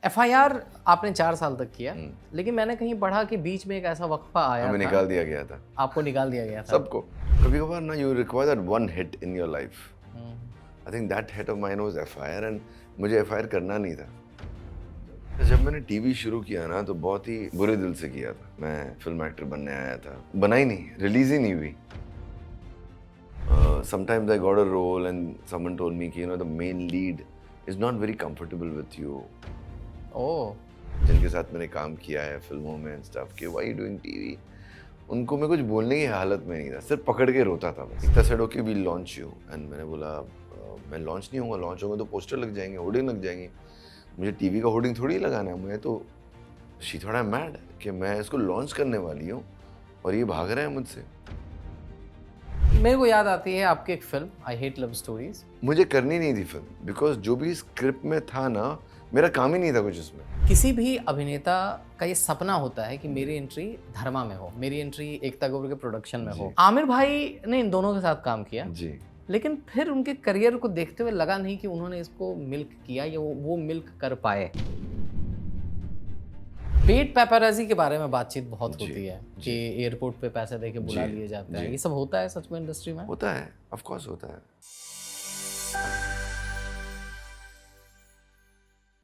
FIR आपने 4 साल तक किया, लेकिन मैंने कहीं पढ़ा कि बीच में एक ऐसा वक्फा आया हमें था, निकाल दिया गया था आपको निकाल दिया गया था। सबको। कभी कभार ना you require that one hit in your life. I think that hit of mine was FIR and मुझे एफआईआर करना नहीं था। जब मैंने टीवी शुरू किया ना तो बहुत ही बुरे दिल से किया था। मैं फिल्म एक्टर बनने आया था, बना ही नहीं, रिलीज ही नहीं हुई। Sometimes I got a role and someone told me कि the main lead is not very comfortable with you. ओह, जिनके साथ मैंने काम किया है फिल्मों में एंड स्टफ कि व्हाई डूइंग टीवी, उनको मैं कुछ बोलने की हालत में नहीं था, सिर्फ पकड़ के रोता था बस। इतना said okay we launch you and मैंने बोला मैं लॉन्च नहीं होऊंगा, लॉन्च होंगे तो पोस्टर लग जाएंगे, होर्डिंग लग जाएंगी, मुझे टीवी का होर्डिंग थोड़ी लगाना है। मैं तो शी थोड़ा मैड कि मैं इसको लॉन्च करने वाली हूँ और ये भाग रहे हैं मुझसे। मेरे को याद आती है आपकी एक film I hate love stories. मुझे करनी नहीं थी फिल्म बिकॉज जो भी स्क्रिप्ट में था ना, मेरा काम ही नहीं था कुछ उसमें। किसी भी अभिनेता का ये सपना होता है कि मेरी एंट्री धर्मा में हो, मेरी एंट्री एकता कपूर के प्रोडक्शन में हो। आमिर भाई ने इन दोनों के साथ काम किया जी, लेकिन फिर उनके करियर को देखते हुए लगा नहीं कि उन्होंने इसको मिल्क किया या वो मिल्क कर पाए। पेड पेपराजी के बारे में बातचीत बहुत जी, होती है कि एयरपोर्ट पे पैसे देके बुला जी, लिए जाते हैं, जी। ये सब होता है सच में इंडस्ट्री में? होता है, ऑफ कोर्स होता है।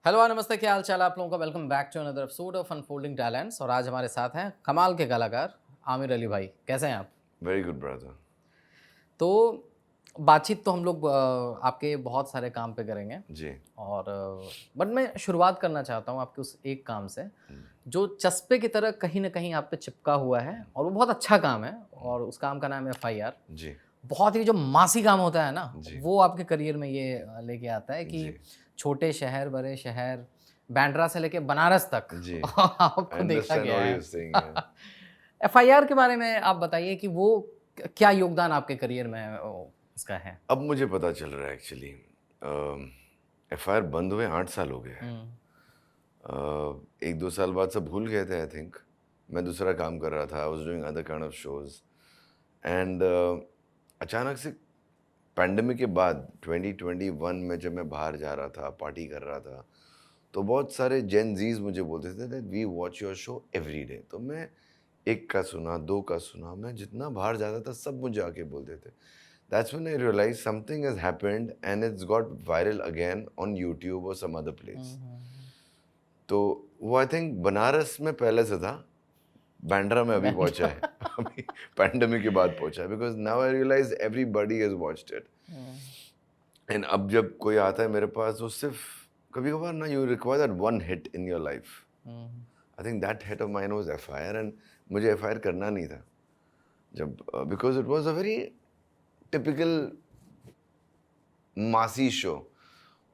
हेलो नमस्ते, क्या हाल चाल आप लोगों का। Welcome back to another episode of unfolding talents. और आज हमारे साथ हैं कमाल के कलाकार आमिर अली भाई। कैसे हैं आप? Very good brother. तो बातचीत तो हम लोग आपके बहुत सारे काम पे करेंगे जी, और बट मैं शुरुआत करना चाहता हूँ आपके उस एक काम से जो चस्पे की तरह कहीं ना कहीं आप पे चिपका हुआ है और वो बहुत अच्छा काम है और उस काम का नाम है एफआईआर। जी, बहुत ही जो मासी काम होता है ना, जी। वो आपके करियर में ये लेके आता है कि जी। छोटे शहर बड़े शहर, बांद्रा से लेके बनारस तक जी। आपको देखा अंडरस्टैंड गया व्हाट है। यू सेइंग है। एफआईआर के बारे में आप बताइए कि वो क्या योगदान आपके करियर में इसका है? अब मुझे पता चल रहा है एक्चुअली एफआईआर बंद हुए 8 साल हो गए हैं। एक दो साल बाद सब भूल गए थे आई थिंक। मैं दूसरा काम कर रहा था, I was doing other kind of shows and अचानक से पैंडेमिक के बाद 2021 में जब मैं बाहर जा रहा था, पार्टी कर रहा था, तो बहुत सारे जेन जीज मुझे बोलते थे that we watch your show every day. तो मैं एक का सुना, दो का सुना, मैं जितना बाहर जाता था सब मुझे आके बोलते थे। That's when I realise something has happened and it's got viral again on YouTube और सम अदर प्लेस। तो वो आई थिंक बनारस में पहले से था, बांद्रा में अभी पहुंचा है अभी पैंडेमिक के बाद पहुंचा है because now I realise everybody has watched it. And अब जब कोई आता है मेरे पास, वो सिर्फ कभी कभार ना you require that one hit in your life. I think that hit of mine was FIR and मुझे एफआईआर करना नहीं था जब, because it was a very typical मासी शो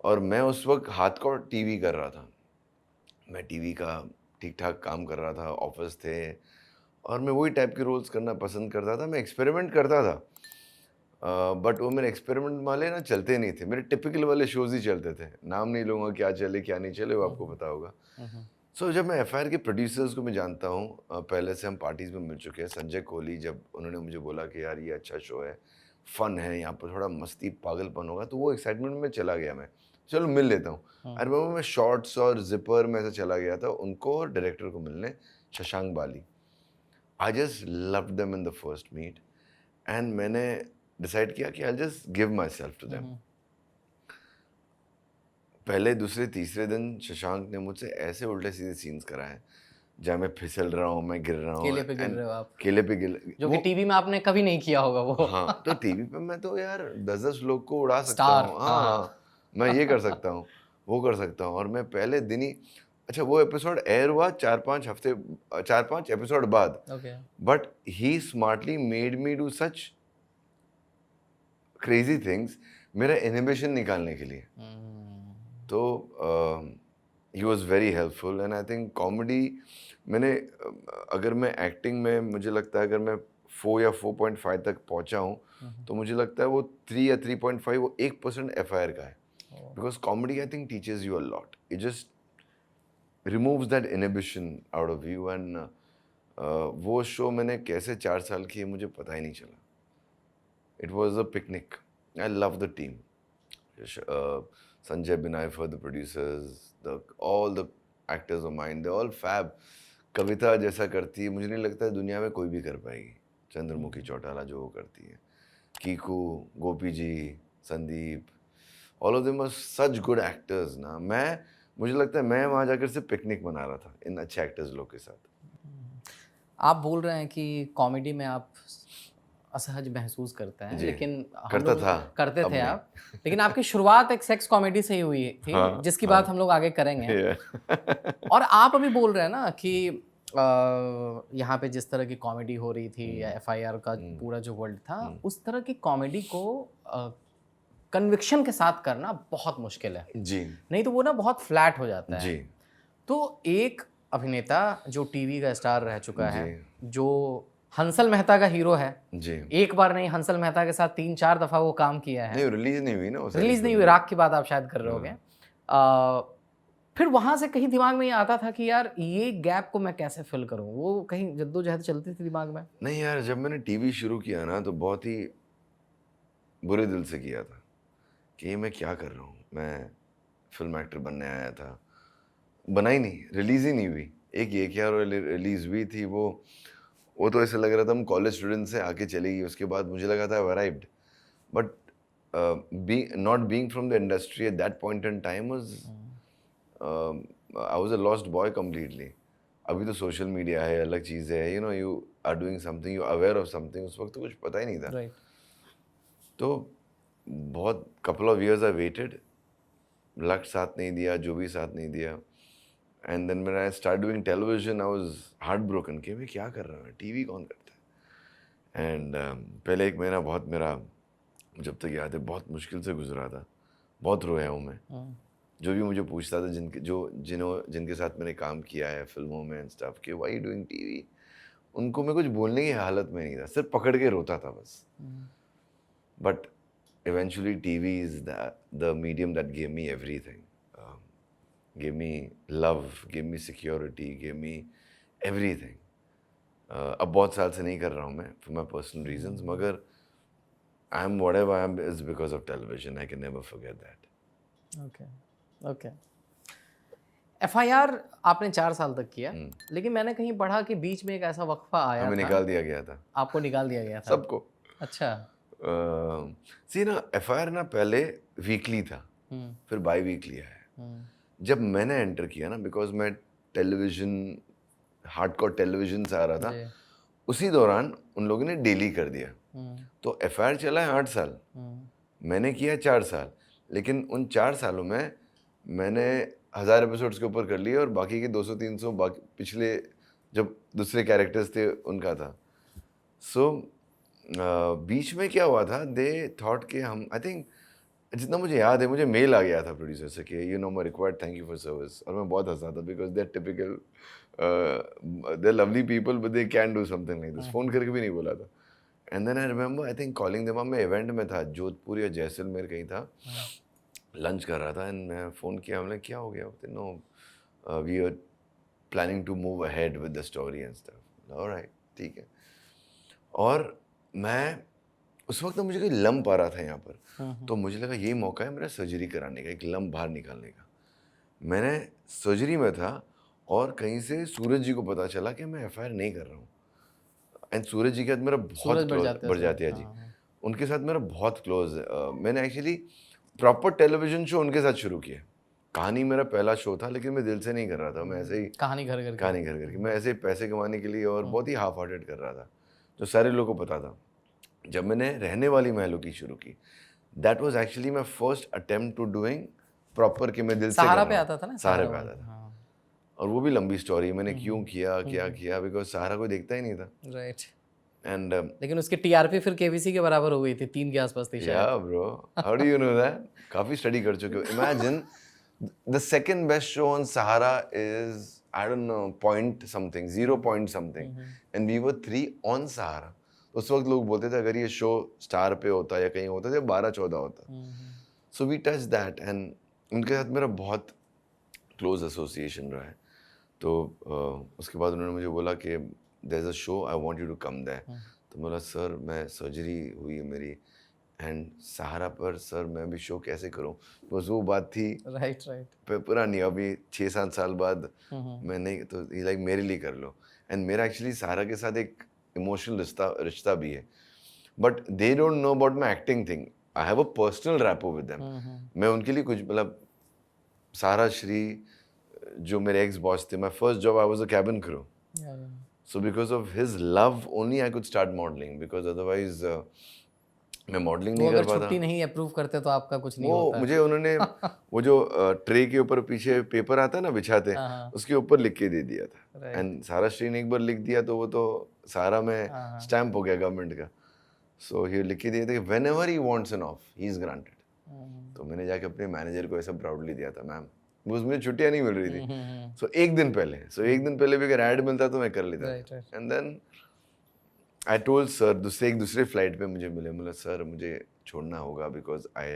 और मैं उस वक्त हार्डकोर टीवी कर रहा था। मैं टीवी का ठीक ठाक काम कर रहा था, ऑफिस थे और मैं वही टाइप के रोल्स करना पसंद करता था। मैं एक्सपेरिमेंट करता था बट वो मेरे एक्सपेरिमेंट वाले ना चलते नहीं थे, मेरे टिपिकल वाले शोज ही चलते थे। नाम नहीं लूँगा क्या चले क्या नहीं चले, वो आपको पता होगा। सो जब मैं एफआईआर के प्रोड्यूसर्स को मैं जानता हूँ, पहले से हम पार्टीज में मिल चुके हैं। संजय कोहली, जब उन्होंने मुझे बोला कि यार ये अच्छा शो है, फन है, यहाँ पर थोड़ा मस्ती पागलपन होगा, तो वो एक्साइटमेंट में चला गया मैं, चलो मिल लेता हूँ। अरे मैं शॉर्ट्स और जिपर में ऐसा चला गया था उनको और डायरेक्टर को मिलने, Shashank Bali. I just loved them in the first meet and मैंने डिसाइड किया कि I just give my self to them. पहले दूसरे तीसरे दिन शशांक ने मुझसे ऐसे उल्टे सीधे सीन्स कराए जहाँ मैं फिसल रहा हूँ, मैं गिर रहा हूँ, केले पे गिर रहे हो आप, केले पे गिर, जो कि टीवी में आपने कभी नहीं किया होगा वो। हाँ, तो टीवी पे मैं तो यार 10-10 लोग को उड़ा सकता स्टार, हूँ। हाँ, मैं ये कर सकता हूँ, वो कर सकता हूँ। और मैं पहले दिन ही, अच्छा वो एपिसोड एयर हुआ 4-5 हफ्ते, 4-5 एपिसोड बाद, okay. But he smartly made me do such crazy things मेरा इनहिबिशन निकालने के लिए। तो he was very helpful and I think comedy मैंने, अगर मैं एक्टिंग में, मुझे लगता है अगर मैं 4 या 4.5 तक पहुंचा हूँ तो मुझे लगता है वो 3 या 3.5 वो 1% एफआईआर का है। Because comedy I think teaches you a lot, it just removes that inhibition out of you and वो शो मैंने कैसे 4 साल किए मुझे पता ही नहीं चला। It was a picnic, I love the team, Sanjay Binayfer, the producers, all the actors of mine, they're all fab. कविता जैसा करती है मुझे नहीं लगता है दुनिया में कोई भी कर पाएगी. चंद्रमुखी चौटाला जो वो करती है, कीकू, गोपी जी, Sandeep, all of them are such good actors ना. मुझे लगता है मैं वहाँ जाकर सिर्फ पिकनिक मना रहा था इन अच्छे एक्टर्स लोग के साथ. आप बोल रहे हैं कि कॉमेडी में आप असहज महसूस करते हैं, जी, लेकिन हम करता लोग था, करते अब थे नहीं. आप, लेकिन आपकी शुरुआत एक सेक्स कॉमेडी से ही हुई थी, हाँ, जिसकी हाँ. बात हम लोग आगे करेंगे. Yeah. और आप अभी बोल रहे हैं ना कि यहाँ पे जिस तरह की कॉमेडी हो रही थी या एफआईआर का पूरा जो वर्ल्ड था, उस तरह की कॉमेडी को कन्विक्शन के साथ करना बहुत मुश्किल है. जी, नहीं तो वो ना बहुत फ्लैट हो जाता है. जी, तो एक अभिनेता जो टीवी का स्टार रह चुका है, जी. जो हंसल मेहता का हीरो है, जी. एक बार नहीं हंसल मेहता के साथ 3-4 दफा वो काम किया है. नहीं रिलीज नहीं हुई ना वो सारी रिलीज नहीं हुई, राग की बात आप शायद कर रहे होगे. फिर वहां से कहीं दिमाग में ये आता था कि यार ये गैप को मैं कैसे फिल करूं, वो कहीं जद्दोजहद चलती थी दिमाग में. नहीं यार, जब मैंने टीवी शुरू किया ना तो बहुत ही बुरे दिल से किया था कि ये मैं क्या कर रहा हूँ. मैं फिल्म एक्टर बनने आया था, बना ही नहीं, रिलीज ही नहीं हुई. एक ये क्या रिलीज हुई थी वो तो ऐसे लग रहा था हम कॉलेज स्टूडेंट से आके चलेगी. उसके बाद मुझे लगा था arrived, but not being from the industry at that point in time was I was a lost boy completely. अभी तो सोशल मीडिया है, अलग चीज़ है, you are doing something, you aware of something. उस वक्त तो कुछ पता ही नहीं था. राइट. तो बहुत couple of years I waited, luck साथ नहीं दिया, जो भी साथ नहीं दिया. And then when I start doing television I was heartbroken कि मैं क्या कर रहा हूँ, टीवी कौन करता है. एंड पहले एक महीना बहुत मेरा, जब तक याद है, बहुत मुश्किल से गुजरा था. बहुत रोया हूँ मैं. जो भी मुझे पूछता था, जिनके साथ मैंने काम किया है फिल्मों में एंड स्टफ, कि व्हाई डूइंग टीवी, उनको मैं कुछ बोलने की हालत में नहीं था, सिर्फ पकड़ के रोता था बस. But eventually TV is the medium that gave me everything. Gave me love, gave me security, gave me everything. अब बहुत साल से नहीं कर रहा हूँ मैं for my personal reasons, मगर I am whatever I am is because of television. I can never forget that. Okay. FIR आपने 4 साल तक किया, लेकिन मैंने कहीं पढ़ा कि बीच में एक ऐसा वक्फा आया हमें था. निकाल दिया गया था. आपको निकाल दिया गया था? सबको. अच्छा. सी ना, एफआईआर ना पहले वीकली था, फिर बाई वीकली आया. जब मैंने एंटर किया ना, बिकॉज मैं टेलीविजन, हार्डकोर टेलीविजन से आ रहा था, उसी दौरान उन लोगों ने डेली कर दिया. तो एफआईआर चला है 8 साल, मैंने किया 4 साल, लेकिन उन 4 सालों में मैंने 1000 एपिसोड्स के ऊपर कर लिए, और बाकी के 200-300 बाकी पिछले जब दूसरे कैरेक्टर्स थे उनका था. सो बीच में क्या हुआ था, दे थॉट कि हम, आई थिंक जितना मुझे याद है, मुझे मेल आ गया था प्रोड्यूसर से कि यू नो मैं required, thank you for service. और मैं बहुत हंसा था because they are typical, they are lovely people but they can do something like this. Phone करके भी नहीं बोला था. And then I remember, I think calling them. मैं इवेंट में था, जोधपुर या जैसलमेर कहीं था, लंच कर रहा था, एंड मैं फ़ोन किया. हमने क्या हो गया? No we are planning to move ahead with the story and stuff. Alright, ठीक है. और मैं उस वक्त ना, मुझे कोई लंप आ रहा था यहाँ पर, तो मुझे लगा ये मौका है मेरा सर्जरी कराने का, एक लंप बाहर निकालने का. मैंने सर्जरी में था, और कहीं से सूरज जी को पता चला कि मैं एफआईआर नहीं कर रहा हूँ. एंड सूरज जी के साथ मेरा बहुत क्लोज, बरजातिया जी, उनके साथ मेरा बहुत क्लोज. मैंने एक्चुअली प्रॉपर टेलीविजन शो उनके साथ शुरू किया. कहानी मेरा पहला शो था, लेकिन मैं दिल से नहीं कर रहा था. मैं ऐसे ही कहानी घर करके मैं ऐसे ही पैसे कमाने के लिए, और बहुत ही हाफ हार्टेड कर रहा था, जो सारे लोगों को पता था. जब मैंने रहने वाली महलों की शुरू की, that was actually my first attempt to doing proper, कि मैं दिल से सहारा पे आता था ना, सहारा पे आता था. और वो भी लंबी स्टोरी, मैंने क्यों किया, क्या किया, बिकॉज सहारा कोई देखता ही नहीं था. राइट. एंड लेकिन उसकी टीआरपी फिर केबीसी के बराबर हो गई थी, 3 के आसपास थी शायद. Yeah bro, how do you know that? काफी स्टडी कर चुके हो. Imagine the second best show on Sahara is, I don't know, point something, 0 point something, and we were 3 on Sahara. उस वक्त लोग बोलते थे अगर ये शो स्टार पे होता या कहीं होता तो 12-14 होता. So we touch that, and उनके साथ मेरा बहुत क्लोज एसोसिएशन रहा है. तो उसके बाद उन्होंने मुझे बोला कि there is a show, I want you to come there. तो बोला सर, मैं सर्जरी हुई है मेरी, एंड सहारा पर सर मैं भी शो कैसे करूं, बस वो बात थी राइट पुरानी। अभी 6-7 साल बाद मैं नहीं, तो लाइक मेरे लिए कर लो। एंड मेरा एक्चुअली सहारा के साथ एक इमोशनल रिश्ता भी है, but they don't know about my acting thing. I have a personal rapport with them. मैं उनके लिए कुछ मतलब, सारा श्री जो मेरे एक्स बॉस थे, my first job I was a cabin crew. So because of his love only I could start modeling, because otherwise मैं मॉडलिंग वो नहीं कर अगर पाता। छुट्टी नहीं अप्रूव करते तो आपका कुछ नहीं वो होता। मुझे उन्होंने वो जो ट्रे के ऊपर पीछे पेपर आता है ना बिछाते, हाँ, उसके ऊपर लिख के दे दिया था। राइट। एंड सारा श्री ने एक बार लिख दिया तो वो तो सारा में हाँ, स्टैम्प हो गया गवर्नमेंट का। सो ये लिख के दिया था कि whenever he wants an off he is granted. तो मैंने जाके अपने मैनेजर को ऐसा प्राउडली दिया था, मैम मुझे छुट्टियां नहीं मिल रही थी। सो एक दिन पहले भी अगर ऐड मिलता तो मैं कर लेता राइट था। And then I told sir, दूसरे फ्लाइट पे मुझे मिले, बोला सर मुझे छोड़ना होगा because I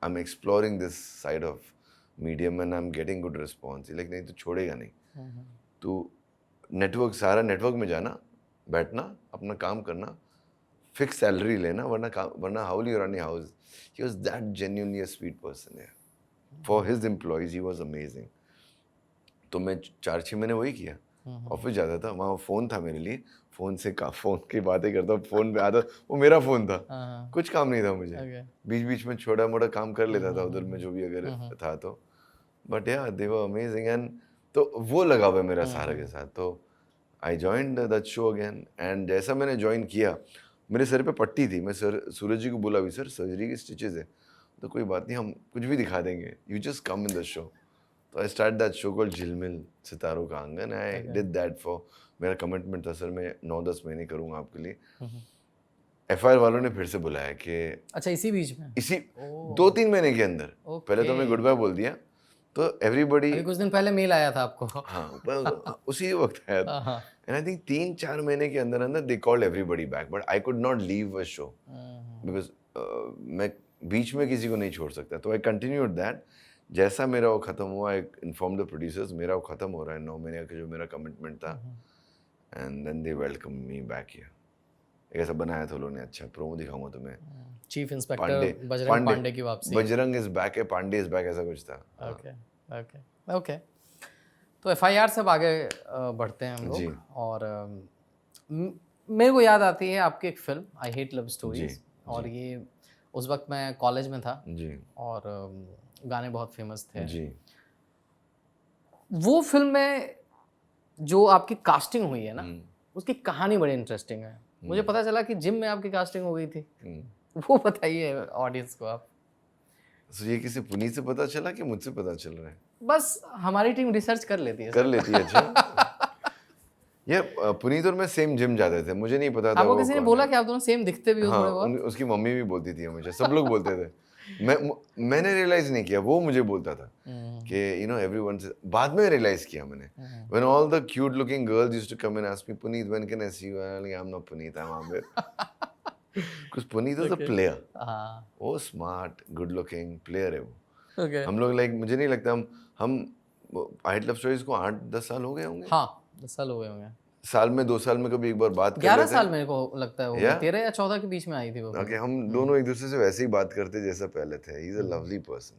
am exploring this side of medium and I am getting good response. लेकिन नहीं तो छोड़ेगा नहीं, तो सारा नेटवर्क में जाना, बैठना, अपना काम करना, फिक्स सैलरी लेना, वरना how will you run your house. He was that genuinely a sweet person है। For his employees he was amazing. तो मैं 4-6 महीने वही किया, ऑफिस जाता था, वहाँ फ़ोन था मेरे लिए, फ़ोन की बातें करता, फ़ोन पे आता, वो मेरा फ़ोन था, कुछ काम नहीं था मुझे। बीच बीच में छोटा मोटा काम कर लेता था उधर में, जो भी अगर था तो। बट या दे वर अमेजिंग। एंड तो वो लगा हुआ है मेरा सहारा के साथ। तो I joined that show again. And जैसा मैंने ज्वाइन किया, मेरे सर पे पट्टी थी। मैं सूरज जी को बोला भी, सर सर्जरी की स्टिचेस है। तो कोई बात नहीं, हम कुछ भी दिखा देंगे, you just come in the show. तो I start that show called Jhilmil Sitaron ka Aangan. I did that for, मेरा कमिटमेंट था सर मैं 9-10 महीने करूँगा आपके लिए। FIR वालों ने फिर से बुलाया कि अच्छा, इसी बीच में इसी 2-3 महीने के अंदर, पहले तो मैं गुड बाय बोल दिया, तो एवरीबडी, अभी कुछ दिन पहले मेल आया था आपको। हाँ उसी वक्त आया था। एंड आई थिंक 3-4 महीने के अंदर अंदर they called everybody back, but I could not leave a show because मैं बीच में किसी को नहीं छोड़ सकता। तो आई कंटिन्यूड दैट। जैसा मेरा वो खत्म हुआ, आई इन्फॉर्म द प्रोड्यूसर्स मेरा वो खत्म हो रहा है, 9 महीने का जो मेरा कमिटमेंट था। And then they welcome me back here. ऐसा बनाया था उन्होंने, अच्छा प्रोमो दिखाऊंगा तुम्हें, चीफ इंस्पेक्टर बजरंग पांडे की वापसी। बजरंग इज बैक है, पांडे इज बैक, ऐसा कुछ था। Okay okay okay. तो FIR से अब आगे बढ़ते हैं हम जी। लोग। और मेरे को याद आती है आपकी एक film I hate love stories, और ये उस वक्त मैं कॉलेज में था जी। और गाने बहुत फेमस थे जी। वो फिल्म में। जो आपकी कास्टिंग हुई है ना, उसकी कहानी बड़ी इंटरेस्टिंग है। मुझे पता चला कि जिम में आपकी कास्टिंग हो गई थी। वो बताइए ऑडियंस को आप। तो ये किसी पुनीत से पता चला कि मुझसे पता चल रहा है? बस हमारी टीम रिसर्च कर लेती है। कर लेती है, अच्छा। ये पुनीत और मैं सेम जिम जाते थे, मुझे नहीं पता था आपको वो किसी ने कौन बोला है। कि आप दोनों सेम दिखते भी हो हाँ, थोड़े बहुत? उसकी मम्मी भी बोलती थी हमेशा, सब लोग बोलते थे। मैंने रियलाइज नहीं किया, वो मुझे बोलता था कि यू नो एवरीवन से। बाद में रियलाइज किया मैंने, when all the cute looking girls used to come and ask me, Puneet when can I see you? I am not Puneet, I am Aamir. Because Puneet is a player. हाँ, वो स्मार्ट गुड लुकिंग प्लेयर है वो। Okay. हम लोग like, मुझे नहीं लगता हम आई हेट लव स्टोरीज को 8-10 साल हो गए होंगे। हाँ, 10 साल हो गए होंगे। साल में 2 साल में कभी एक बार बात कर 11 लेते साल हैं। मेरे को लगता है हो गए। 13 या 14 के बीच में आई थी वो। ओके, हम दोनों एक दूसरे से वैसे ही बात करते जैसा पहले थे। He is a lovely person.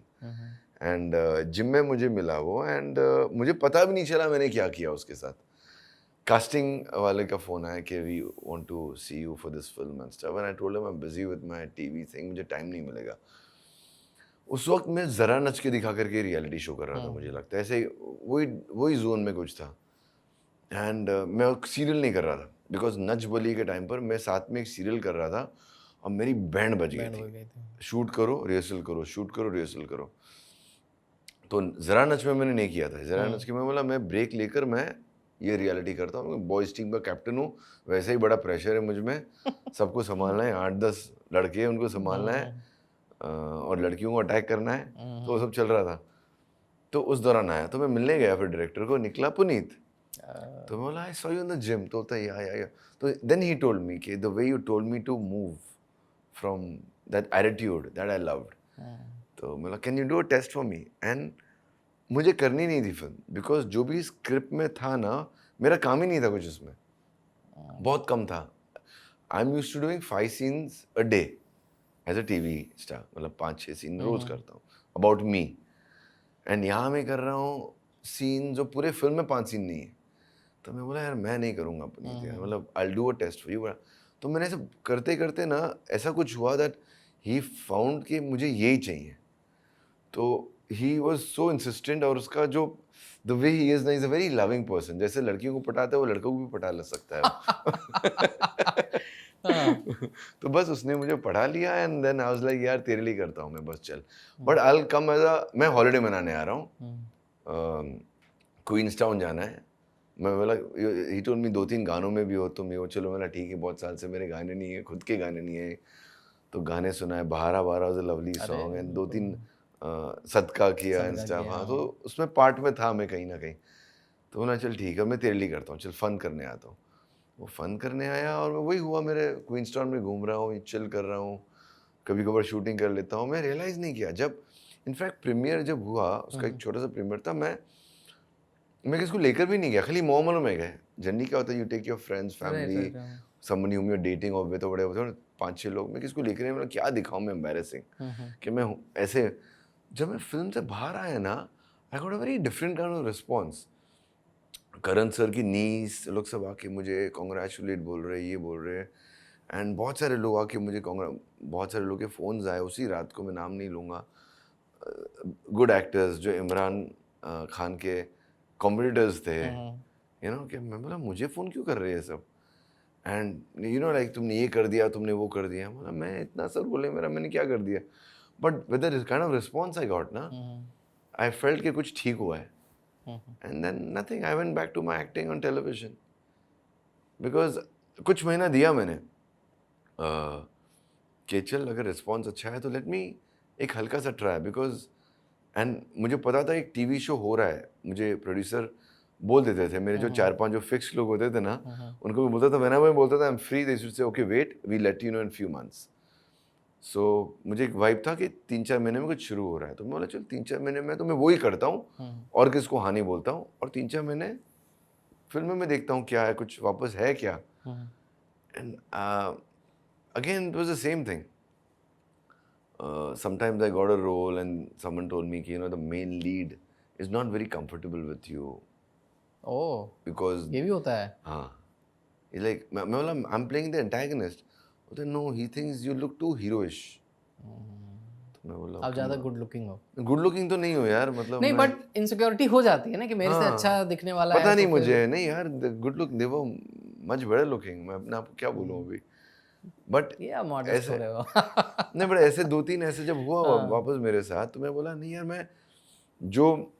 And gym में मुझे मिला वो, एंड मुझे पता भी नहीं चला मैंने क्या किया उसके साथ। कास्टिंग वाले का फोन आया कि we want to see you for this film and stuff, and I told him I am busy with my TV thing, मुझे टाइम नहीं मिलेगा। उस वक्त मैं जरा नच के दिखा करके रियलिटी शो कर रहा था, मुझे लगता है ऐसे वही जोन में कुछ था। एंड मैं सीरियल नहीं कर रहा था, बिकॉज नच बली के टाइम पर मैं साथ में एक सीरियल कर रहा था और मेरी बैंड बज गई थी। शूट करो रिहर्सल करो, शूट करो रिहर्सल करो। तो जरा नच में मैंने नहीं किया था। जरा नच के मैं बोला मैं ब्रेक लेकर मैं ये रियलिटी करता हूँ, बॉयज़ टीम का कैप्टन हूँ, वैसे ही बड़ा प्रेशर है मुझ में, सबको संभालना है, 8-10 लड़के हैं उनको संभालना है और लड़कियों को अटैक करना है। तो वो सब चल रहा था। तो उस दौरान आया, तो मैं मिलने गया फिर डायरेक्टर को, निकला पुनीत। तो मैं बोला I saw you in the gym. तो होता है या तो देन ही टोल्ड मी कि the way you told me to move from that attitude that I loved. तो मैं बोला can you do a test for me? And मुझे करनी नहीं थी फिल्म, बिकॉज जो भी स्क्रिप्ट में था ना, मेरा काम ही नहीं था कुछ उसमें, बहुत कम था। I am used to doing 5 scenes a day as a TV star, मतलब 5-6 सीन रोज करता हूँ अबाउट मी। एंड यहाँ मैं कर रहा हूँ सीन जो पूरे फिल्म में 5 सीन नहीं है। तो मैं बोला यार मैं नहीं करूँगा अपनी, मतलब I do a test for you. तो मैंने ऐसे करते करते ना ऐसा कुछ हुआ दैट ही फाउंड कि मुझे यही चाहिए। तो ही वॉज सो इंसिस्टेंट, और उसका जो द वे ही इज ना, is a very loving person. जैसे लड़कियों को पटाता है वो लड़कों को भी पटा ले सकता है हाँ, तो बस उसने मुझे पढ़ा लिया and then I was like यार तेरे लिए करता हूँ मैं, बस चल। But I will come as a, मैं हॉलीडे मनाने आ रहा हूँ, क्वींस टाउन जाना है। मैं बोला, ही टोल्ड मी 2-3 गानों में भी हो तुम, ये हो। चलो मैंने ठीक है, बहुत साल से मेरे गाने नहीं है, खुद के गाने नहीं है, तो गाने सुनाए। बहारा बहारा was a lovely song and 2-3 सदका किया एंड सदका स्टफ। किया, हाँ, हाँ। तो उसमें पार्ट में था मैं कहीं ना कहीं। तो बोला चल ठीक है, मैं तेरे लिए करता हूँ, चल फन करने आता हूँ। वो फन करने आया और वही हुआ, मेरे क्वींस टाउन में घूम रहा हूँ, चिल कर रहा हूँ, कभी कभार शूटिंग कर लेता हूँ। मैं रियलाइज़ नहीं किया, जब इनफैक्ट प्रीमियर जब हुआ, उसका एक छोटा सा प्रीमियर था, मैं किसको लेकर भी नहीं गया, खाली मोमलो में गए। जनरली क्या होता है, you take your friends, right, family, right, हाँ। समवन यू आर डेटिंग और विद बड़े होते हैं 5-6 लोग। मैं किसको लेकर नहीं, मतलब क्या दिखाऊं मैं, एम्बैरेसिंग कि मैं ऐसे। जब मैं फिल्म से बाहर आया ना, I got a very different kind of response. Karan sir की नीस लोग सब आके मुझे कॉन्ग्रेचुलेट बोल रहे, ये बोल रहे, एंड बहुत सारे लोग आके मुझे बहुत सारे लोग के फ़ोन्स आए उसी रात को, मैं नाम नहीं लूँगा। गुड एक्टर्स जो इमरान खान के कॉम्पिटिटर्स थे, यू नो, कि मैं बोला मुझे फ़ोन क्यों कर रहे हैं सब, एंड यू नो लाइक तुमने ये कर दिया, तुमने वो कर दिया। बोला मैं इतना सर बोले मेरा, मैंने क्या कर दिया। But with the kind of response I got ना, आई फेल्ट कि कुछ ठीक हुआ है। And then nothing, I went back to my acting on television, because कुछ महीना दिया मैंने कि चल अगर रिस्पॉन्स अच्छा है तो लेट मी एक हल्का सा ट्राई, बिकॉज एंड मुझे पता था एक टीवी शो हो रहा है। मुझे प्रोड्यूसर बोल देते थे, मेरे जो 4-5 जो फिक्स लोग होते थे ना, उनको भी बोलता था, मैंने बोलता था I am free, they should say okay wait we let you know in few months. So मुझे एक वाइब था कि 3-4 महीने में कुछ शुरू हो रहा है, तो मैं बोला चल 3-4 महीने में तो मैं वही करता हूँ और किसको हाँ नहीं बोलता हूँ, और 3-4 महीने फिल्म में देखता हूँ क्या है, कुछ वापस है क्या। And again it was the same thing. Sometimes I got a role and someone told me, you know, the main lead is not very comfortable with you oh, because ये भी होता है। हाँ, it's like मैं बोला I'm playing the antagonist. बोलते no, he thinks you look too heroish. तो मैं बोला आप ज़्यादा गुड लुकिंग हो। गुड लुकिंग तो नहीं हो यार, मतलब नहीं, मैं, बट इनसिक्योरिटी हो जाती है ना कि मेरे से अच्छा हाँ, दिखने वाला है पता तो नहीं फिर। मुझे, नहीं यार, गुड लुक देखो मच बेटर लुकिंग, मैं अपने आप को क्या बोलूँ अभी। बट ये आप मॉडेस्ट हो ऐसे रहे हो। नहीं, बट ऐसे 2-3 ऐसे जब हुआ हाँ। वापस मेरे साथ, तो मैं बोला नहीं यार, मैं जो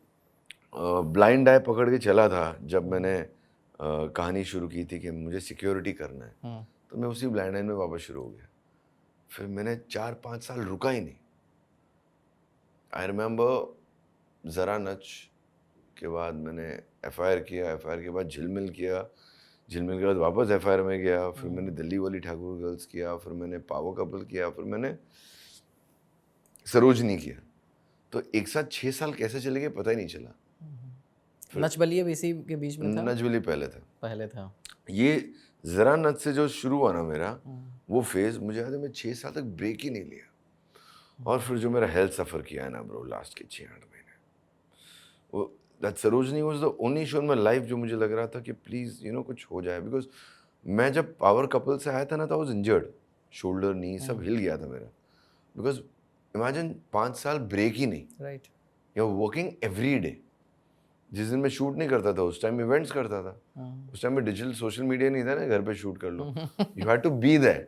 ब्लाइंड आई पकड़ के चला था जब मैंने कहानी शुरू की थी कि मुझे सिक्योरिटी करना है, तो मैं उसी ब्लाइंड आई में वापस शुरू हो गया। फिर मैंने 4-5 साल रुका ही नहीं। आई रिमेंबर ज़रा नच के बाद मैंने FIR किया, FIR के बाद झिलमिल किया, झिलमिल के बाद वापस FIR में गया, फिर मैंने दिल्ली वाली ठाकुर गर्ल्स किया, फिर मैंने पावर कपल किया, फिर मैंने सरोजनी किया। तो एक साथ 6 साल कैसे चले गए पता ही नहीं चला। नच बलिए भी इसी के बीच में था। नजबली पहले था। पहले था। ये ज़रा नच से जो शुरू हुआ ना मेरा वो फेज़, मुझे याद है मैं 6 साल तक ब्रेक ही नहीं लिया। और फिर जो मेरा हेल्थ सफ़र किया है ना ब्रो लास्ट के 6-8 महीने, वो that Sarojini was the only show in my life जो मुझे लग रहा था कि प्लीज़ यू नो कुछ हो जाए। बिकॉज मैं जब पावर कपल से आया था ना, तो आई वाज इंजर्ड, शोल्डर नी सब हिल गया था मेरा। बिकॉज इमेजिन 5 साल ब्रेक ही नहीं, right. You are working every day. जिस दिन मैं शूट नहीं करता था उस टाइम इवेंट्स करता था। उस टाइम में डिजिटल सोशल मीडिया नहीं था ना, घर पे शूट कर लो, you have to be there,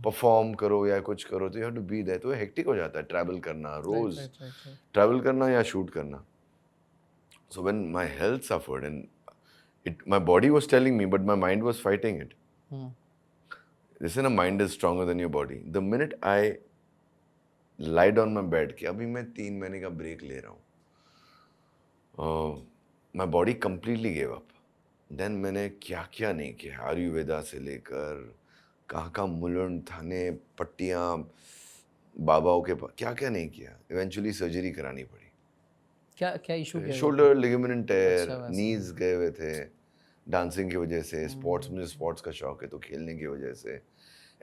perform करो या कुछ करो तो you have to be there. तो हेक्टिक हो जाता है ट्रैवल करना, रोज ट्रैवल करना या शूट करना। So when my health suffered and it, my body was telling me but my mind was fighting it. जैसे ना mind is stronger than your body. The minute I lie down my bed कि अभी मैं 3 महीने का break ले रहा हूँ, my body completely gave up. Then मैंने क्या क्या नहीं किया, आयुर्वेदा से लेकर कहाँ मुलुंड थाने पट्टियाँ बाबाओं के पास, क्या क्या नहीं किया। इवेंचुअली सर्जरी करानी पड़ी। क्या क्या इशू क्या शोल्डर लिगामेंट टेयर, अच्छा, वैसा। नीज गए हुए थे डांसिंग की वजह से, स्पोर्ट्स, मुझे स्पोर्ट्स का शौक है तो खेलने की वजह से।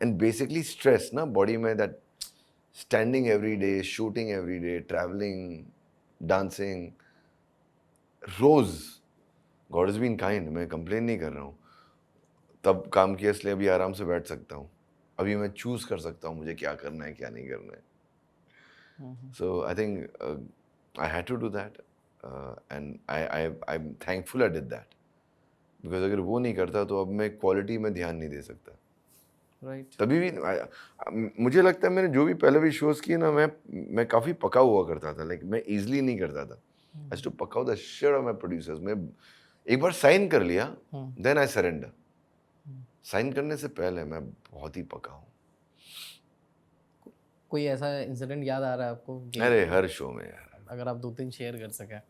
एंड बेसिकली स्ट्रेस ना बॉडी में, that standing every day, shooting every day, travelling, dancing, रोज। गॉड इज बीन काइंड, मैं कंप्लेन नहीं कर रहा हूँ। तब काम किया इसलिए अभी आराम से बैठ सकता हूँ, अभी मैं चूज कर सकता हूँ मुझे क्या करना है क्या नहीं करना है। So I think I had to do that and I am thankful I did that, because अगर वो नहीं करता तो अब मैं क्वालिटी में ध्यान नहीं दे सकता। राइट। तभी भी मुझे लगता है मैंने जो भी पहले भी शोज किए ना, मैं काफ़ी पका हुआ करता था, लाइक मैं इजीली नहीं करता था। आई टू पका the shit of my producers. मैं एक बार साइन कर लिया, देन आई सरेंडर। साइन करने से पहले मैं बहुत ही पका हूँ। कोई ऐसा इंसिडेंट याद आ रहा है आपको कि अरे हर शो में यार, अगर आप 2-3 शेयर कर सकें?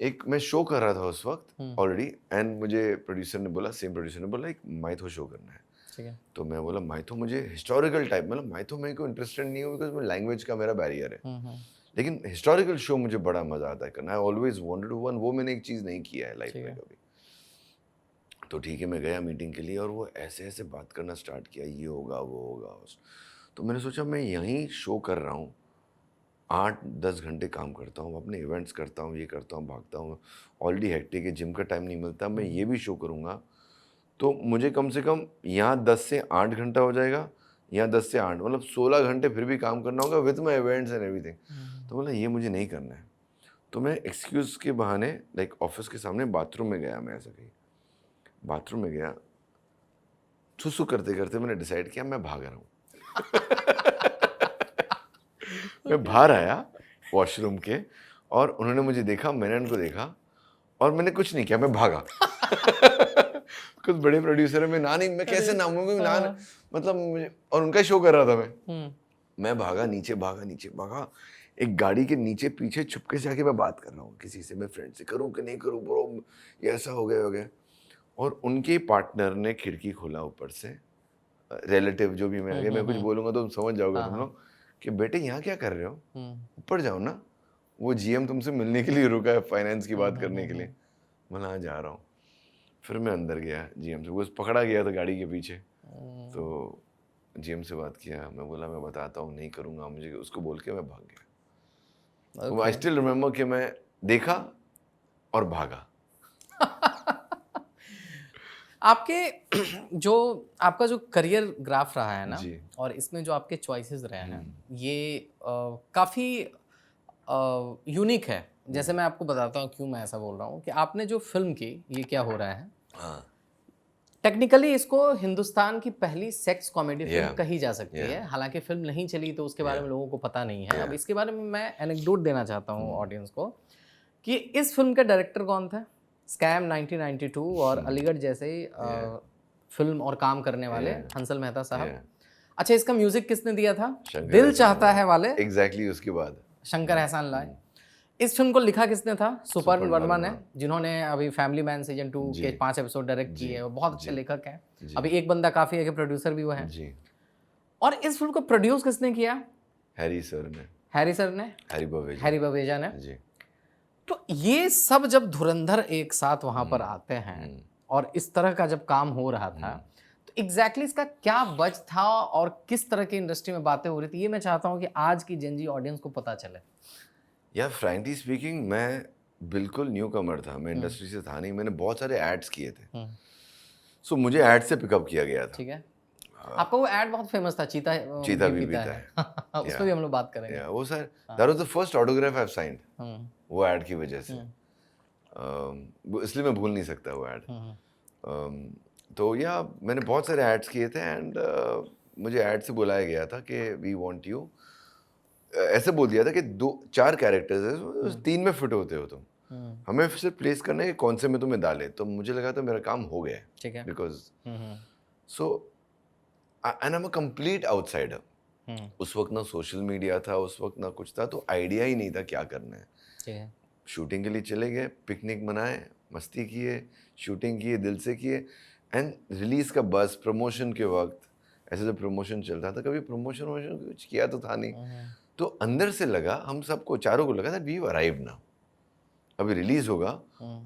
एक मैं शो कर रहा था उस वक्त ऑलरेडी, एंड मुझे प्रोड्यूसर ने बोला, सेम प्रोड्यूसर ने बोला एक माइथो शो करना है। ठीक है। तो मैं बोला माइथो मुझे हिस्टोरिकल टाइप, मतलब माइथो मेरे को इंटरेस्टेड नहीं हूँ बिकॉज लैंग्वेज का मेरा बैरियर है, लेकिन हिस्टोरिकल शो मुझे बड़ा मजा आता है करना। I always wanted to one, वो मैंने एक चीज़ नहीं किया है लाइफ में कभी। तो ठीक है, मैं गया मीटिंग के लिए और वो ऐसे ऐसे बात करना स्टार्ट किया, ये होगा वो होगा। तो मैंने सोचा मैं यहीं शो कर रहा हूँ, 8-10 घंटे काम करता हूँ, अपने इवेंट्स करता हूँ, ये करता हूँ, भागता हूँ, ऑलरेडी हेक्टिक है, जिम का टाइम नहीं मिलता, मैं ये भी शो करूँगा तो मुझे कम से कम यहाँ 10 से 8 घंटा हो जाएगा, यहाँ 10 से 8 मतलब 16 घंटे फिर भी काम करना होगा with my events and everything. तो बोला ये मुझे नहीं करना है। तो मैं एक्सक्यूज़ के बहाने लाइक ऑफिस के सामने बाथरूम में गया, मैं ऐसा कहीं बाथरूम में गया, सुसु करते करते मैंने डिसाइड किया मैं भाग रहा हूँ। मैं बाहर आया वॉशरूम के और उन्होंने मुझे देखा, मैंने उनको देखा और मैंने कुछ नहीं किया, मैं भागा। कुछ बड़े प्रोड्यूसर है, मैं ना नहीं, मैं कैसे नामूंगा ना, मतलब मुझे, और उनका शो कर रहा था मैं भागा, नीचे भागा, एक गाड़ी के नीचे पीछे छुपके से आके मैं बात कर रहा हूँ किसी से, मैं फ्रेंड से, करूँ कि नहीं करूँ ब्रो, ये ऐसा हो गया। और उनके पार्टनर ने खिड़की खोला ऊपर से, रिलेटिव जो भी, मैं आगे मैं कुछ बोलूँगा तो तुम समझ जाओगे तुम लोग कि बेटे यहाँ क्या कर रहे हो, ऊपर जाओ ना, वो जीएम तुमसे मिलने के लिए रुका है, फाइनेंस की बात करने के लिए। मैं हाँ जा रहा हूँ। फिर मैं अंदर गया जीएम से, वो पकड़ा गया था गाड़ी के पीछे, तो जीएम से बात किया, मैं बोला मैं बताता हूँ नहीं करूँगा, मुझे उसको बोल के मैं भाग गया। आई स्टिल रिमेम्बर कि मैं देखा और भागा। आपके जो आपका जो करियर ग्राफ रहा है ना जी। और इसमें जो आपके चॉइसेस रहे हैं ये काफ़ी यूनिक है। जैसे मैं आपको बताता हूँ क्यों मैं ऐसा बोल रहा हूँ कि आपने जो फिल्म की ये क्या हो रहा है, हाँ, टेक्निकली इसको हिंदुस्तान की पहली सेक्स कॉमेडी फिल्म Yeah. कही जा सकती है। हालांकि फिल्म नहीं चली तो उसके बारे में लोगों को पता नहीं है। अब इसके बारे में मैं एनेक्डोट देना चाहता हूँ ऑडियंस को कि इस फिल्म के डायरेक्टर कौन थे। स्कैम 1992 और अलीगढ़ जैसे फिल्म और काम करने वाले हंसल मेहता साहब। अच्छा, इसका म्यूजिक किसने दिया था? दिल चाहता है वाले, एग्जैक्टली उसके बाद शंकर एहसान लाए। इस फिल्म को लिखा किसने था? सुपर्ण वर्मा ने, जिन्होंने अभी फैमिली मैन सीजन 2 के 5 एपिसोड डायरेक्ट किए हैं। वो बहुत अच्छे लेखक हैं। अभी एक बंदा काफी है कि प्रोड्यूसर भी वो हैं जी। और इस फिल्म को प्रोड्यूस किसने किया? हैरी सर ने, हैरी बवेजा ने जी। तो ये सब जब धुरंधर एक साथ वहां पर आते हैं और इस तरह का जब काम हो रहा था तो एग्जैक्टली इसका क्या बज था और किस तरह की इंडस्ट्री में बातें हो रही थी, ये मैं चाहता हूँ कि आज की जेनजी ऑडियंस को पता चले। यार फ्रैंकली स्पीकिंग मैं बिल्कुल न्यू कमर था, मैं इंडस्ट्री से था नहीं, मैंने बहुत सारे एड्स किए थे। सो मुझे एड से पिकअप किया गया था। ठीक है। आपका वो एड बहुत फेमस था, चीता भी पीता है। उस पर भी हम लोग बात करेंगे। वो sir that was the first autograph I have signed, वो एड की वजह से। इसलिए मैं भूल नहीं सकता वो एड। तो या मैंने बहुत सारे एड्स किए थे एंड मुझे एड से बुलाया गया था कि वी वांट यू, ऐसे बोल दिया था कि 2-4 कैरेक्टर्स है, 3 में फिट होते हो तुम, हमें सिर्फ प्लेस करना है कि कौन से में तुम्हें डाले। तो मुझे लगा था मेरा काम हो गया, ठीक है, because so and I am a complete outsider. उस वक्त ना सोशल मीडिया था, उस वक्त ना कुछ था, तो आइडिया ही नहीं था क्या करना है। ठीक है। शूटिंग के लिए चले गए, पिकनिक मनाए, मस्ती किए, शूटिंग किए, दिल से किए, एंड रिलीज का बस प्रमोशन के वक्त ऐसे जब प्रमोशन चल रहा था, कभी प्रमोशन कुछ किया तो था नहीं, तो अंदर से लगा, हम सबको चारों को लगा था वी अराइव नाउ, अभी रिलीज होगा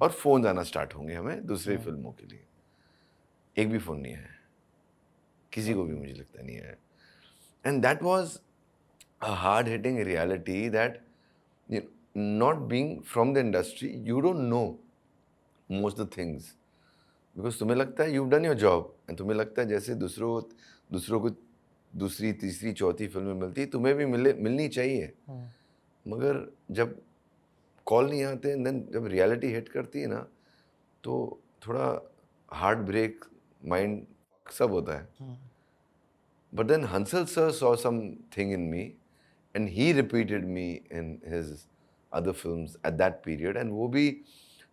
और फोन आना स्टार्ट होंगे हमें दूसरी फिल्मों के लिए। एक भी फोन नहीं आया, किसी को भी मुझे लगता नहीं है. And that was a hard-hitting reality that, you know, not being from the industry, you don't know most of the things. Because तुम्हें लगता है you've done your job, and तुम्हें लगता है जैसे दूसरों को दूसरी, तीसरी, चौथी फिल्में मिलती, तुम्हें भी मिलनी चाहिए. मगर जब कॉल नहीं आते, and then जब रियलिटी हिट करती है ना, तो थोड़ा हार्ट ब्रेक, माइंड सब होता है. But then Hansal sir saw something in me, and he repeated me in his other films at that period. And वो भी,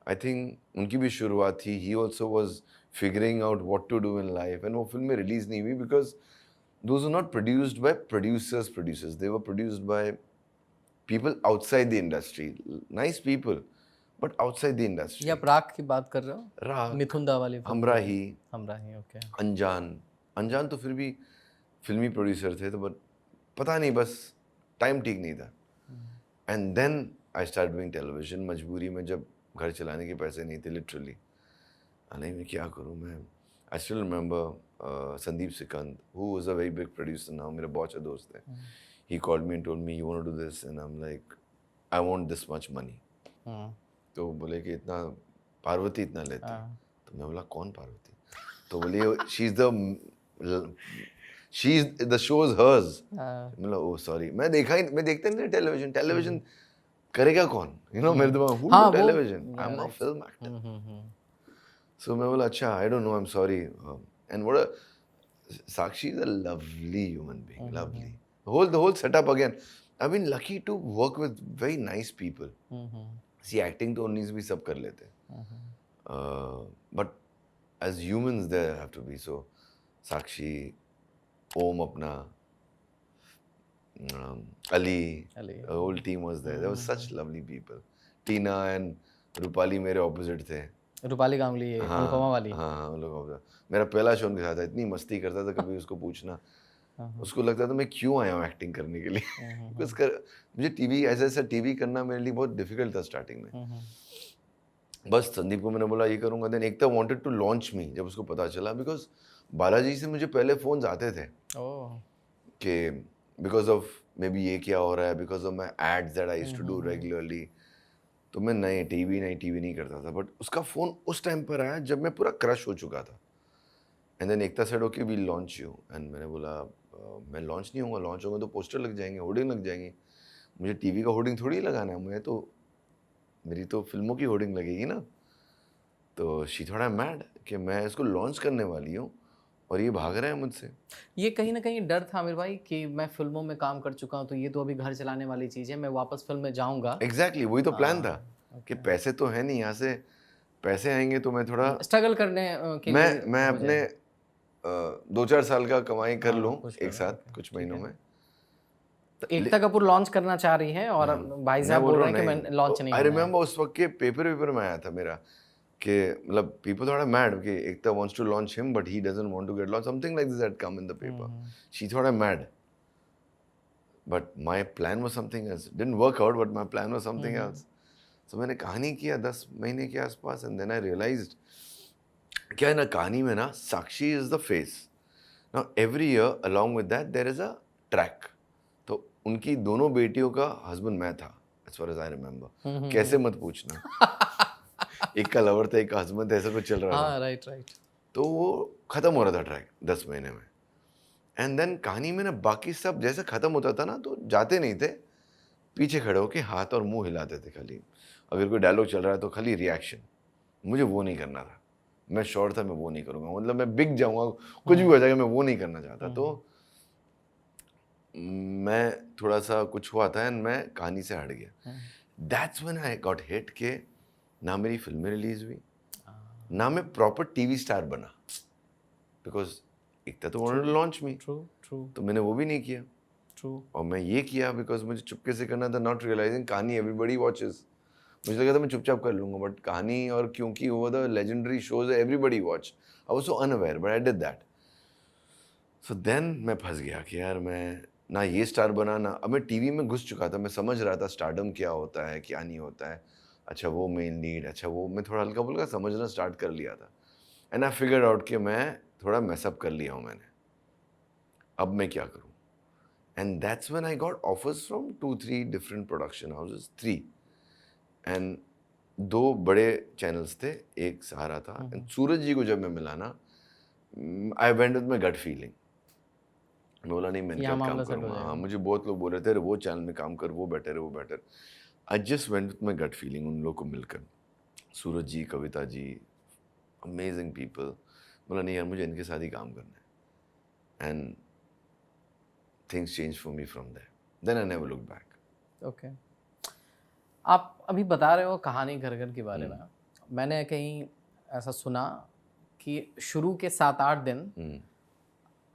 I think, उनकी भी शुरुआत थी. He also was figuring out what to do in life. And वो फिल्में release नहीं हुई because those were not produced by producers. They were produced by people outside the industry. Nice people, but outside the industry. ये आप राख की बात कर रहे हो? राख, मिथुन दा वाली फिल्म? हमराही, ओके. अनजान तो फिर भी फिल्मी प्रोड्यूसर थे, तो बट पता नहीं, बस टाइम ठीक नहीं था. And then I start doing television, मजबूरी में, जब घर चलाने के पैसे नहीं थे लिटरली. नहीं, मैं क्या करूँ. मैं I still remember Sandeep Sikand, who was a very big producer now, मेरा बहुत अच्छा दोस्त है. He called me and told me, you want to do this, and I am like, I want this much money. तो बोले कि इतना, पार्वती इतना लेते. तो मैं बोला, कौन पार्वती? तो बोले, she is the show is hers. मतलब ओ सॉरी, मैं देखता नहीं टेलीविजन करेगा कौन, यू नो, मेरे दिमाग हु television, I am a film actor. So मैं बोला, अच्छा, I don't know, I am sorry. And what Sakshi is a lovely human being, lovely. The whole setup again. I've been lucky to work with very nice people. See, acting तो 19 भी सब कर लेते हैं. But as humans there have to be. So Sakshi, Om अपना, Ali, the whole team was there. There was such lovely people. Tina and Rupali मेरे opposite थे. रूपाली गांगुली, अनुपमा वाली. हाँ, उन लोगों. मेरा पहला शो उनके साथ था. इतनी मस्ती करता था, कभी उसको पूछना, उसको लगता था मैं क्यों आया हूँ एक्टिंग करने के लिए. मुझे टीवी, ऐसा टीवी करना मेरे लिए बहुत डिफिकल्ट था स्टार्टिंग में. बस संदीप को मैंने बोला ये करूँगा. Then Ekta wanted to launch me, जब उसको पता चला, बिकॉज बालाजी से मुझे पहले फोन्स आते थे कि बिकॉज ऑफ मे बी ये क्या हो रहा है, because of my ads that I used to do regularly. तो मैं टीवी नहीं करता था. बट उसका फ़ोन उस टाइम पर आया जब मैं पूरा क्रश हो चुका था. And then Ekta said, okay, we launch you. And मैंने बोला, मैं लॉन्च नहीं होगा. लॉन्च होगा तो पोस्टर लग जाएंगे, होर्डिंग लग जाएंगी. मुझे टीवी का होर्डिंग थोड़ी लगाना है, मुझे तो मेरी तो फिल्मों की होर्डिंग लगेगी ना. तो शी थोड़ा मैड कि मैं इसको लॉन्च करने वाली हूँ और ये भाग रहे हैं मुझसे. ये कहीं ना कहीं डर था आमिर भाई कि मैं फिल्मों में काम कर चुका हूँ, तो ये तो अभी घर चलाने वाली चीज़ है, मैं वापस फिल्म में जाऊँगा. एग्जैक्टली, वही तो प्लान था कि पैसे तो है नहीं, यहाँ से पैसे आएंगे तो मैं थोड़ा स्ट्रगल करने के लिए मैं अपने 2-4 साल का कमाई कर लूँ एक साथ कुछ महीनों में. तो एकता कपूर लॉन्च करना चाह रही है और भाई साहब बोल रहे हैं कि मैं लॉन्च नहीं. आई रिमेम्बर उस वक्त के पेपर में आया था मेरा कि मतलब पीपल थोड़ा मैड कि Ekta wants to launch him but he doesn't want to get launch, something like this had come in the paper. She थोड़ा mad, but my plan was something else. Didn't work out, but my plan was something else. So मैंने कहानी किया 10 महीने के आसपास. And then I realised क्या है ना, कहानी में ना Sakshi is the face. Now every year along with that there is a track. तो उनकी दोनों बेटियों का हस्बैंड मैं था, as far as I remember. कैसे मत पूछना. एक का लवर था, एक का हस्बैंड था, ऐसा कुछ चल रहा था. राइट. तो वो खत्म हो रहा था ट्रैक 10 महीने में. एंड देन कहानी में ना बाकी सब जैसे खत्म होता था ना, तो जाते नहीं थे, पीछे खड़े होके हाथ और मुंह हिलाते थे खाली. अगर कोई डायलॉग चल रहा है तो खाली रिएक्शन. मुझे वो नहीं करना था. मैं श्योर था मैं वो नहीं करूँगा. मतलब मैं बिक जाऊँगा, कुछ भी हो जाएगा, मैं वो नहीं करना चाहता. तो मैं थोड़ा सा कुछ हुआ था एंड मैं कहानी से हट गया. That's when I got hit के ना मेरी फिल्में रिलीज हुई, ना मैं प्रॉपर टीवी स्टार बना. बिकॉज एकता तो वांटेड टू लॉन्च मी, तो मैंने वो भी नहीं किया. और मैं ये किया बिकॉज मुझे चुपके से करना था, नॉट रियलाइजिंग कहानी एवरीबडी वॉचेस. मुझे लगा था मैं चुपचाप कर लूँगा, बट कहानी और क्योंकि वो the legendary shows everybody watch, I was so unaware, but I did that. So then मैं फंस गया कि यार मैं ना ये स्टार बना, ना अब मैं टीवी में घुस चुका था. मैं समझ रहा था स्टारडम क्या होता है, क्या नहीं होता है. अच्छा वो मेन लीड, अच्छा वो मैं थोड़ा हल्का फुल्का समझना स्टार्ट कर लिया था. एंड आई फिगर आउट कि मैं थोड़ा मैसअप कर लिया हूँ मैंने. अब मैं क्या करूं? And that's when I got offers from 2-3 different production houses, 3, and 2 बड़े चैनल्स थे, एक सहारा था। एंड सूरज जी को जब मैं मिला ना, I went with my gut feeling. मैं बोला नहीं, मैं इनके यहाँ साथ काम मामला सेट हो करूंगा। हाँ, जाएगा। मुझे बहुत लोग बोल रहे थे, अरे वो चैनल में काम कर, वो बेटर है, वो better. I just went with my gut feeling उन लोग को मिलकर, सूरज जी, कविता जी, अमेजिंग पीपल। बोला नहीं यार, मुझे इनके साथ ही काम करना है। And things change for me from there, then I never look back. Okay, आप अभी बता रहे हो कहानी घर घर के बारे में। मैंने कहीं ऐसा सुना कि शुरू के 7-8 दिन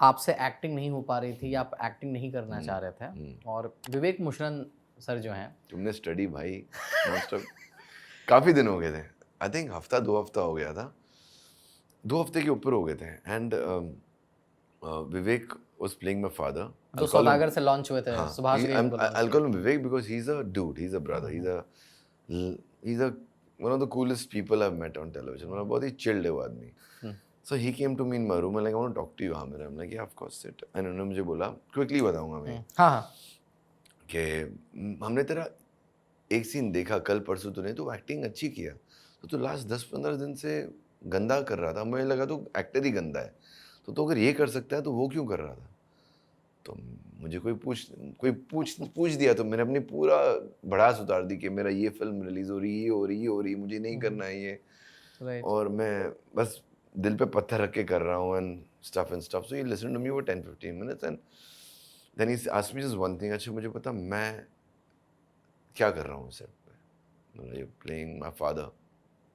आपसे एक्टिंग नहीं हो पा रही थी या आप एक्टिंग नहीं करना चाह रहे थे, और विवेक मुशरन सर जो हैं, तुमने स्टडी भाई नॉनस्टॉप काफ़ी दिन हो गए थे, आई थिंक हफ्ता 2 हफ्ता हो गया था, 2 हफ्ते के ऊपर हो गए थे। And Vivek was playing my father. जो सौदागर से लॉन्च हुए थे, हाँ, सुभाष he- घई उनको launch I'll किए call him Vivek because he's a dude, he's a brother, he's a one of the coolest people I've met on television. मतलब बहुत ही chilled है वो आदमी। So he came to me in my room and like, I want to talk to you, हाँ मेरा। I'm like, yeah, of course, sit. And उन्होंने मुझे बोला, quickly बताऊंगा मैं हाँ हाँ, कि हमने तेरा एक सीन देखा कल परसों, तूने तो एक्टिंग अच्छी किया, तो लास्ट 10-15 दिन से गंदा कर रहा था, मुझे लगा तो एक्टर ही गंदा है, तो अगर ये कर सकता है तो वो क्यों कर रहा था? तो मुझे कोई पूछ दिया तो मैंने अपनी पूरा भड़ास उतार दी कि मेरा ये फिल्म रिलीज हो रही, ये हो रही, मुझे नहीं करना है ये, राइट, और मैं बस दिल पे पत्थर रख के कर रहा हूँ and stuff. So he listen to me for 10-15 minutes and then he asked me just one thing, अच्छा मुझे पता मैं क्या कर रहा हूँ सेट पे? मतलब ये प्लेइंग माय फादर,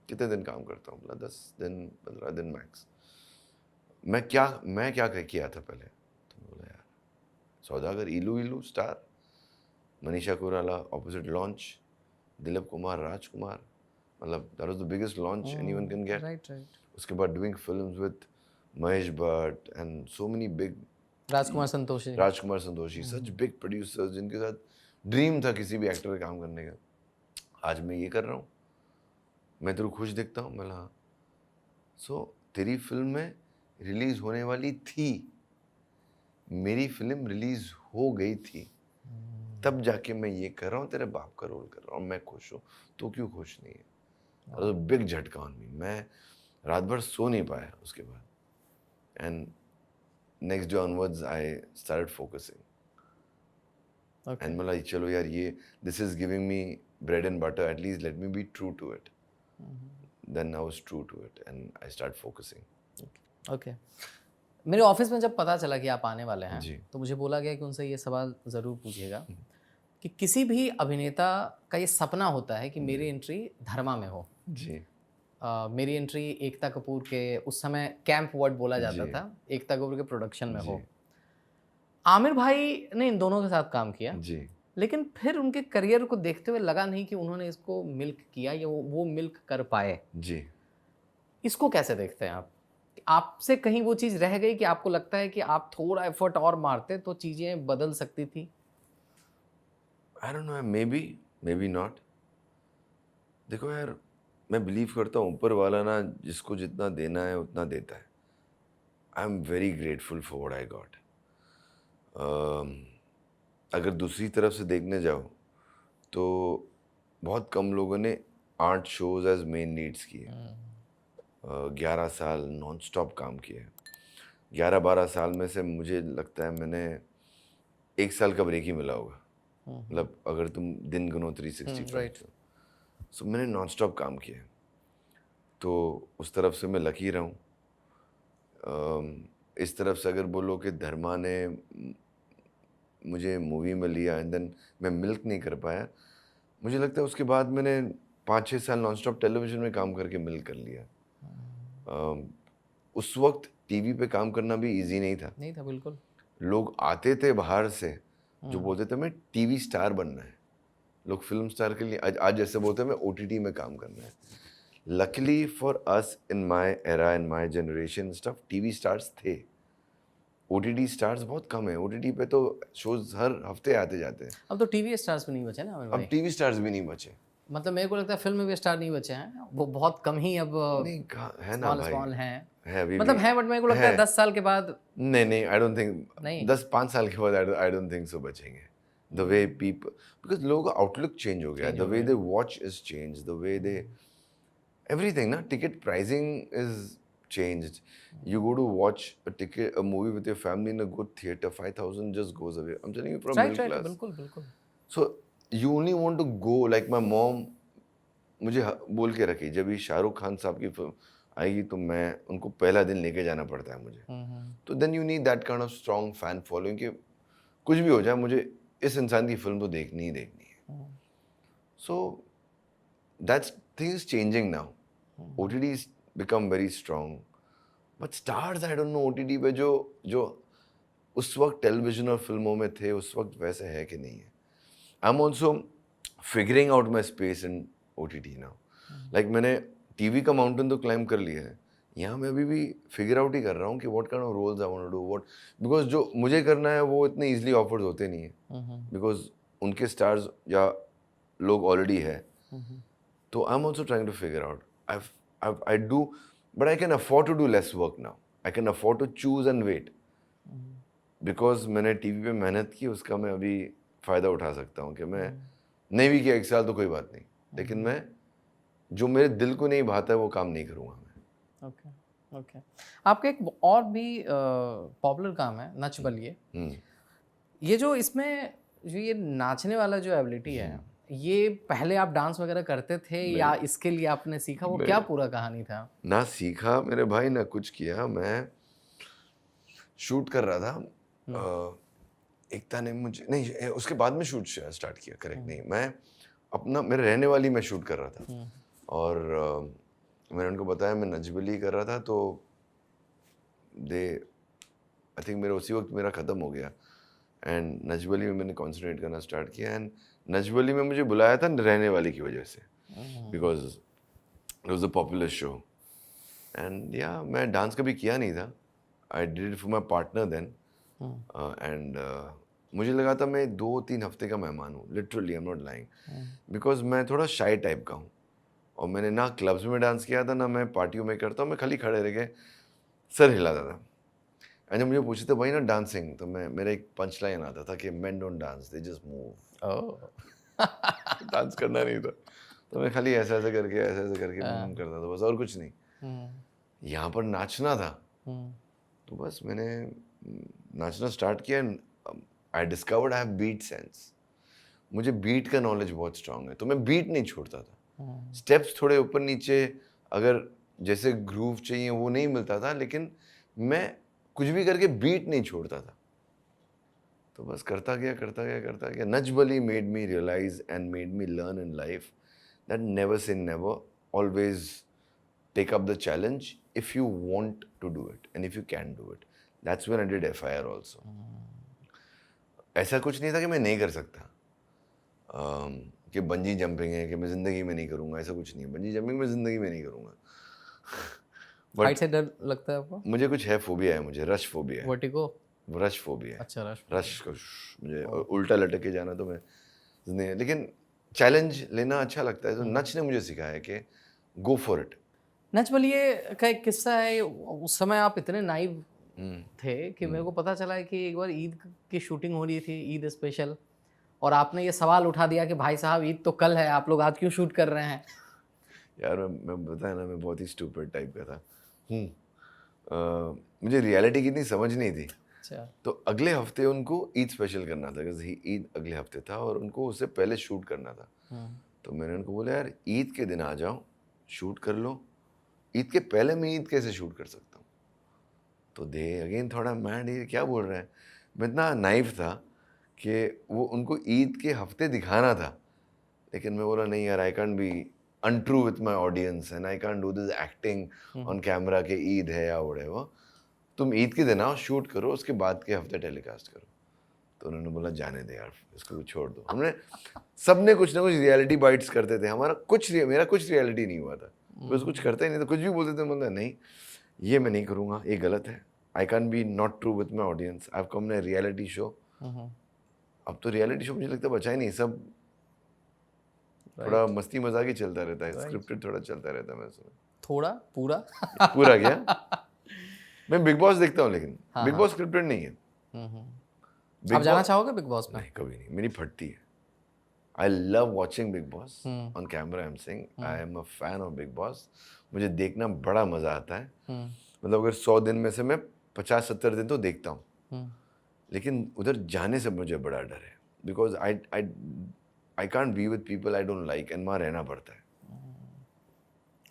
कितने दिन काम करता हूँ? बोला 10 दिन 15 दिन मैक्स। मैं क्या किया था पहले? तो बोला यार Saudagar, Ilu star, Manisha Koirala opposite launch, Dilip Kumar, Rajkumar, मतलब that was the biggest launch anyone can get. Right. उसके बाद doing films with Mahesh Bhatt and so many big, Rajkumar Santoshi, such big producers जिनके साथ ड्रीम था किसी भी एक्टर का काम करने का। आज मैं ये कर रहा हूँ, मैं तेरे को खुश दिखता हूँ? बोला हाँ। सो तेरी फिल्म में रिलीज होने वाली थी, मेरी फिल्म रिलीज हो गई थी, तब जाके मैं ये कर रहा हूँ, तेरे बाप का रोल कर रहा हूँ, मैं खुश हूँ, तो क्यों खुश नहीं है? बिग झटका ऑन मी। मैं रात भर सो नहीं पाया उसके बाद, and next day onwards I started focusing and बोला चलो यार, ये this is giving me bread and butter, at least let me be true to it. Then I was true to it and I start focusing. Okay. मेरे office में जब पता चला कि आप आने वाले हैं, जी। तो मुझे बोला गया कि उनसे ये सवाल ज़रूर पूछिएगा कि किसी भी अभिनेता का ये सपना होता है कि मेरी एंट्री धर्मा में हो। जी। मेरी एंट्री एकता कपूर के, उस समय कैंप वर्ड बोला जाता जी। था, एकता कपूर के प्रोडक्शन में हो। जी। आमिर भाई ने इन दोनों के साथ काम किया, जी। लेकिन फिर उनके करियर को देखते हुए लगा नहीं कि उन्होंने इसको मिल्क किया या वो मिल्क कर पाए। जी। इसको कैसे देखते हैं आप? आपसे कहीं वो चीज़ रह गई कि आपको लगता है कि आप थोड़ा एफर्ट और मारते तो चीज़ें बदल सकती थी? आई don't no, may be not. देखो यार, मैं बिलीव करता हूँ ऊपर वाला ना जिसको जितना देना है उतना देता है। I am very grateful for what I got. अगर दूसरी तरफ से देखने जाओ तो बहुत कम लोगों ने 8 शोज एज मेन लीड्स किए, 11 साल नॉन स्टॉप काम किया। 11-12 साल में से मुझे लगता है मैंने 1 साल का ब्रेक ही मिला होगा, मतलब अगर तुम दिन गिनो 365। राइट। सो मैंने नॉन स्टॉप काम किया, तो उस तरफ से मैं लकी रहा हूँ। इस तरफ से अगर बोलो कि धर्मा ने मुझे मूवी में लिया एंड देन मैं मिल्क नहीं कर पाया, मुझे लगता है उसके बाद मैंने 5-6 साल नॉन स्टॉप टेलीविजन में काम करके मिल्क कर लिया। उस वक्त टीवी पे काम करना भी इजी नहीं था। बिल्कुल। लोग आते थे बाहर से जो बोलते थे मैं टीवी स्टार बनना है, लोग फिल्म स्टार के लिए आज जैसे बोलते हैं मैं ओटीटी में काम करना है। Luckily for us in my era, in my generation stuff, TV stars थे, ओटीटी स्टार्स बहुत कम है। ओटीटी पे तो शोज हर हफ्ते आते जाते हैं। अब तो टीवी स्टार्स भी नहीं बचे ना आमिर अब भाई। टीवी स्टार्स भी नहीं बचे। मतलब मेरे को लगता है फिल्म में भी स्टार नहीं बचे हैं, वो बहुत कम ही अब नहीं है ना स्मॉल भाई, स्मॉल हैं, है अभी मतलब भी है, बट मेरे को लगता है है। 10 साल के बाद नहीं नहीं, आई डोंट थिंक नहीं। 10-5 साल के बाद आई डोंट थिंक सो बचेंगे। द वे पीपल, बिकॉज लोगों का आउटलुक चेंज हो गया, चेंज द हो वे गया। They watch is change, the way they everything, na, ticket pricing is changed. You go to watch a movie with your family in a good theater, 5,000 just goes away. I'm telling you, from right middle right, class. बिल्कुल बिल्कुल। So you only want to go, like my mom मुझे बोल के रखी, जब ये शाहरुख खान साहब की फिल्म आएगी तो मैं उनको पहला दिन लेके जाना पड़ता है मुझे। तो then you need that kind of strong fan following कि कुछ भी हो जाए मुझे इस इंसान की फिल्म तो देखनी ही देखनी है। So that's thing is changing now. OTTs become very strong, but stars, I don't know, OTT पे जो जो उस वक्त टेलीविजन और फिल्मों में थे उस वक्त वैसे है कि नहीं है। आई am also figuring out my space in OTT now. Like मैंने टीवी का माउंटेन तो क्लाइम कर लिया है, यहाँ मैं अभी भी फिगर आउट ही कर रहा हूँ कि what kind of roles I want to do, what, because जो मुझे करना है वो इतने इजीली ऑफर्ड होते नहीं है, बिकॉज उनके स्टार्स या लोग ऑलरेडी है। तो I am also trying to figure out, I do, but I can afford to do less work now. I can afford to choose and wait. Because मैंने TV पे मेहनत की, उसका मैं अभी फ़ायदा उठा सकता हूँ कि मैं नहीं भी किया 1 साल तो कोई बात नहीं, लेकिन मैं जो मेरे दिल को नहीं भाता है वो काम नहीं करूँगा मैं। Okay okay. आपका एक और भी पॉपुलर काम है नच बलिए। ये जो इसमें जो ये नाचने वाला जो एबिलिटी है, ये पहले आप डांस वगैरह करते थे या इसके लिए आपने सीखा, वो क्या पूरा कहानी था? ना सीखा मेरे भाई, ना कुछ किया। मैं शूट कर रहा था, एकता ने मुझे, नहीं उसके बाद में शूट स्टार्ट किया, करेक्ट नहीं, मैं अपना मेरे रहने वाली में शूट कर रहा था और मैंने उनको बताया मैं नजबली कर रहा था, तो दे आई थिंक मेरा उसी वक्त मेरा ख़त्म हो गया एंड नजबली में मैंने कॉन्सेंट्रेट करना स्टार्ट किया एंड नजबली में मुझे बुलाया था रहने वाली की वजह से, because it was a popular show and yeah मैं डांस कभी किया नहीं था। I did it for my partner then and मुझे लगा था मैं 2-3 हफ्ते का मेहमान हूँ, literally, I am not lying, because मैं थोड़ा शाई टाइप का हूँ और मैंने ना क्लब्स में डांस किया था ना मैं पार्टियों में करता हूँ, मैं खाली खड़े रह के सर हिलाता था। एंड जब मुझे पूछते भाई ना डांसिंग, तो मैं मेरा एक पंच लाइन आता था कि main don't dance, they just move. Dance करना नहीं था, तो मैं खाली ऐसा ऐसा करके करता था बस, और कुछ नहीं। यहाँ पर नाचना था तो बस मैंने नाचना स्टार्ट किया। I discovered I have beat sense, मुझे बीट का नॉलेज बहुत स्ट्रांग है, तो मैं बीट नहीं छोड़ता था। स्टेप्स थोड़े ऊपर नीचे अगर जैसे ग्रूव चाहिए वो नहीं मिलता था, लेकिन मैं कुछ भी करके बीट नहीं छोड़ता था। तो बस करता गया। Nach Baliye made me realize and made me learn in life that never say never, always take up the challenge if you want to do it and if you can do it. That's when I did FIR also. ऐसा कुछ नहीं था कि मैं नहीं कर सकता, कि बंजी जंपिंग है कि मैं ज़िंदगी में नहीं करूँगा, ऐसा कुछ नहीं है। बंजी जंपिंग मैं ज़िंदगी में नहीं करूँगा। हाइट से डर लगता है आपको? मुझे कुछ है, फोबिया है, मुझे रश फोबिया है। वर्टिगो? रश फोबिया है। अच्छा, रश को मुझे उल्टा लटक के जाना तो मैं नहीं, लेकिन चैलेंज लेना अच्छा लगता है। तो नच ने मुझे सिखाया कि go for it. Nach Baliye का एक किस्सा है, उस समय आप इतने नाइव थे कि मेरे को पता चला है कि एक बार ईद की शूटिंग हो रही थी, ईद स्पेशल, और आपने ये सवाल उठा दिया कि भाई साहब ईद तो कल है, आप लोग आज क्यों शूट कर रहे हैं? यार मैं बताया ना, मैं बहुत ही स्टूपिड टाइप का था। मुझे रियलिटी की इतनी समझ नहीं थी। अच्छा। तो अगले हफ्ते उनको ईद स्पेशल करना था, क्योंकि ईद अगले हफ्ते था और उनको उससे पहले शूट करना था। तो मैंने उनको बोला यार ईद के दिन आ जाओ, शूट कर लो, ईद के पहले मैं ईद कैसे शूट कर सकता हूँ? तो दे अगेन थोड़ा मैड, ये क्या बोल रहे हैं। मैं इतना नाइव था कि वो उनको ईद के हफ्ते दिखाना था, लेकिन मैं बोला नहीं यार, I can't B untrue with my audience and I can't do this acting on camera के ईद है या व्हाटएवर। तुम ईद के दिन आओ, शूट करो, उसके बाद के हफ्ते टेलीकास्ट करो। तो उन्होंने बोला जाने दे यार, इसको छोड़ दो। हमने सबने कुछ ना कुछ रियलिटी बाइट्स करते थे, मेरा कुछ रियलिटी नहीं हुआ था, बस कुछ करता ही नहीं, तो कुछ भी बोलते थे, मतलब नहीं ये मैं नहीं करूँगा, ये गलत है, I can be not true with my audience, I have come in reality show. अब तो रियलिटी शो मुझे लगता है बचा ही नहीं, सब थोड़ा मस्ती मजाक ही चलता रहता है, स्क्रिप्टेड थोड़ा चलता रहता है मैं सुना। थोड़ा पूरा पूरा क्या? मैं बिग बॉस देखता हूँ, लेकिन बिग बॉस स्क्रिप्टेड नहीं है। आप जाना चाहोगे बिग बॉस में? नहीं, कभी नहीं, मेरी फटती है। I love watching big boss on camera. I am saying I am a fan of big boss. मुझे देखना बड़ा मजा आता है। मतलब अगर 100 दिन में से मैं 50-70 दिन तो देखता हूँ, लेकिन उधर जाने से मुझे बड़ा डर है, because I can't be with people I don't like, and वहाँ रहना पड़ता है।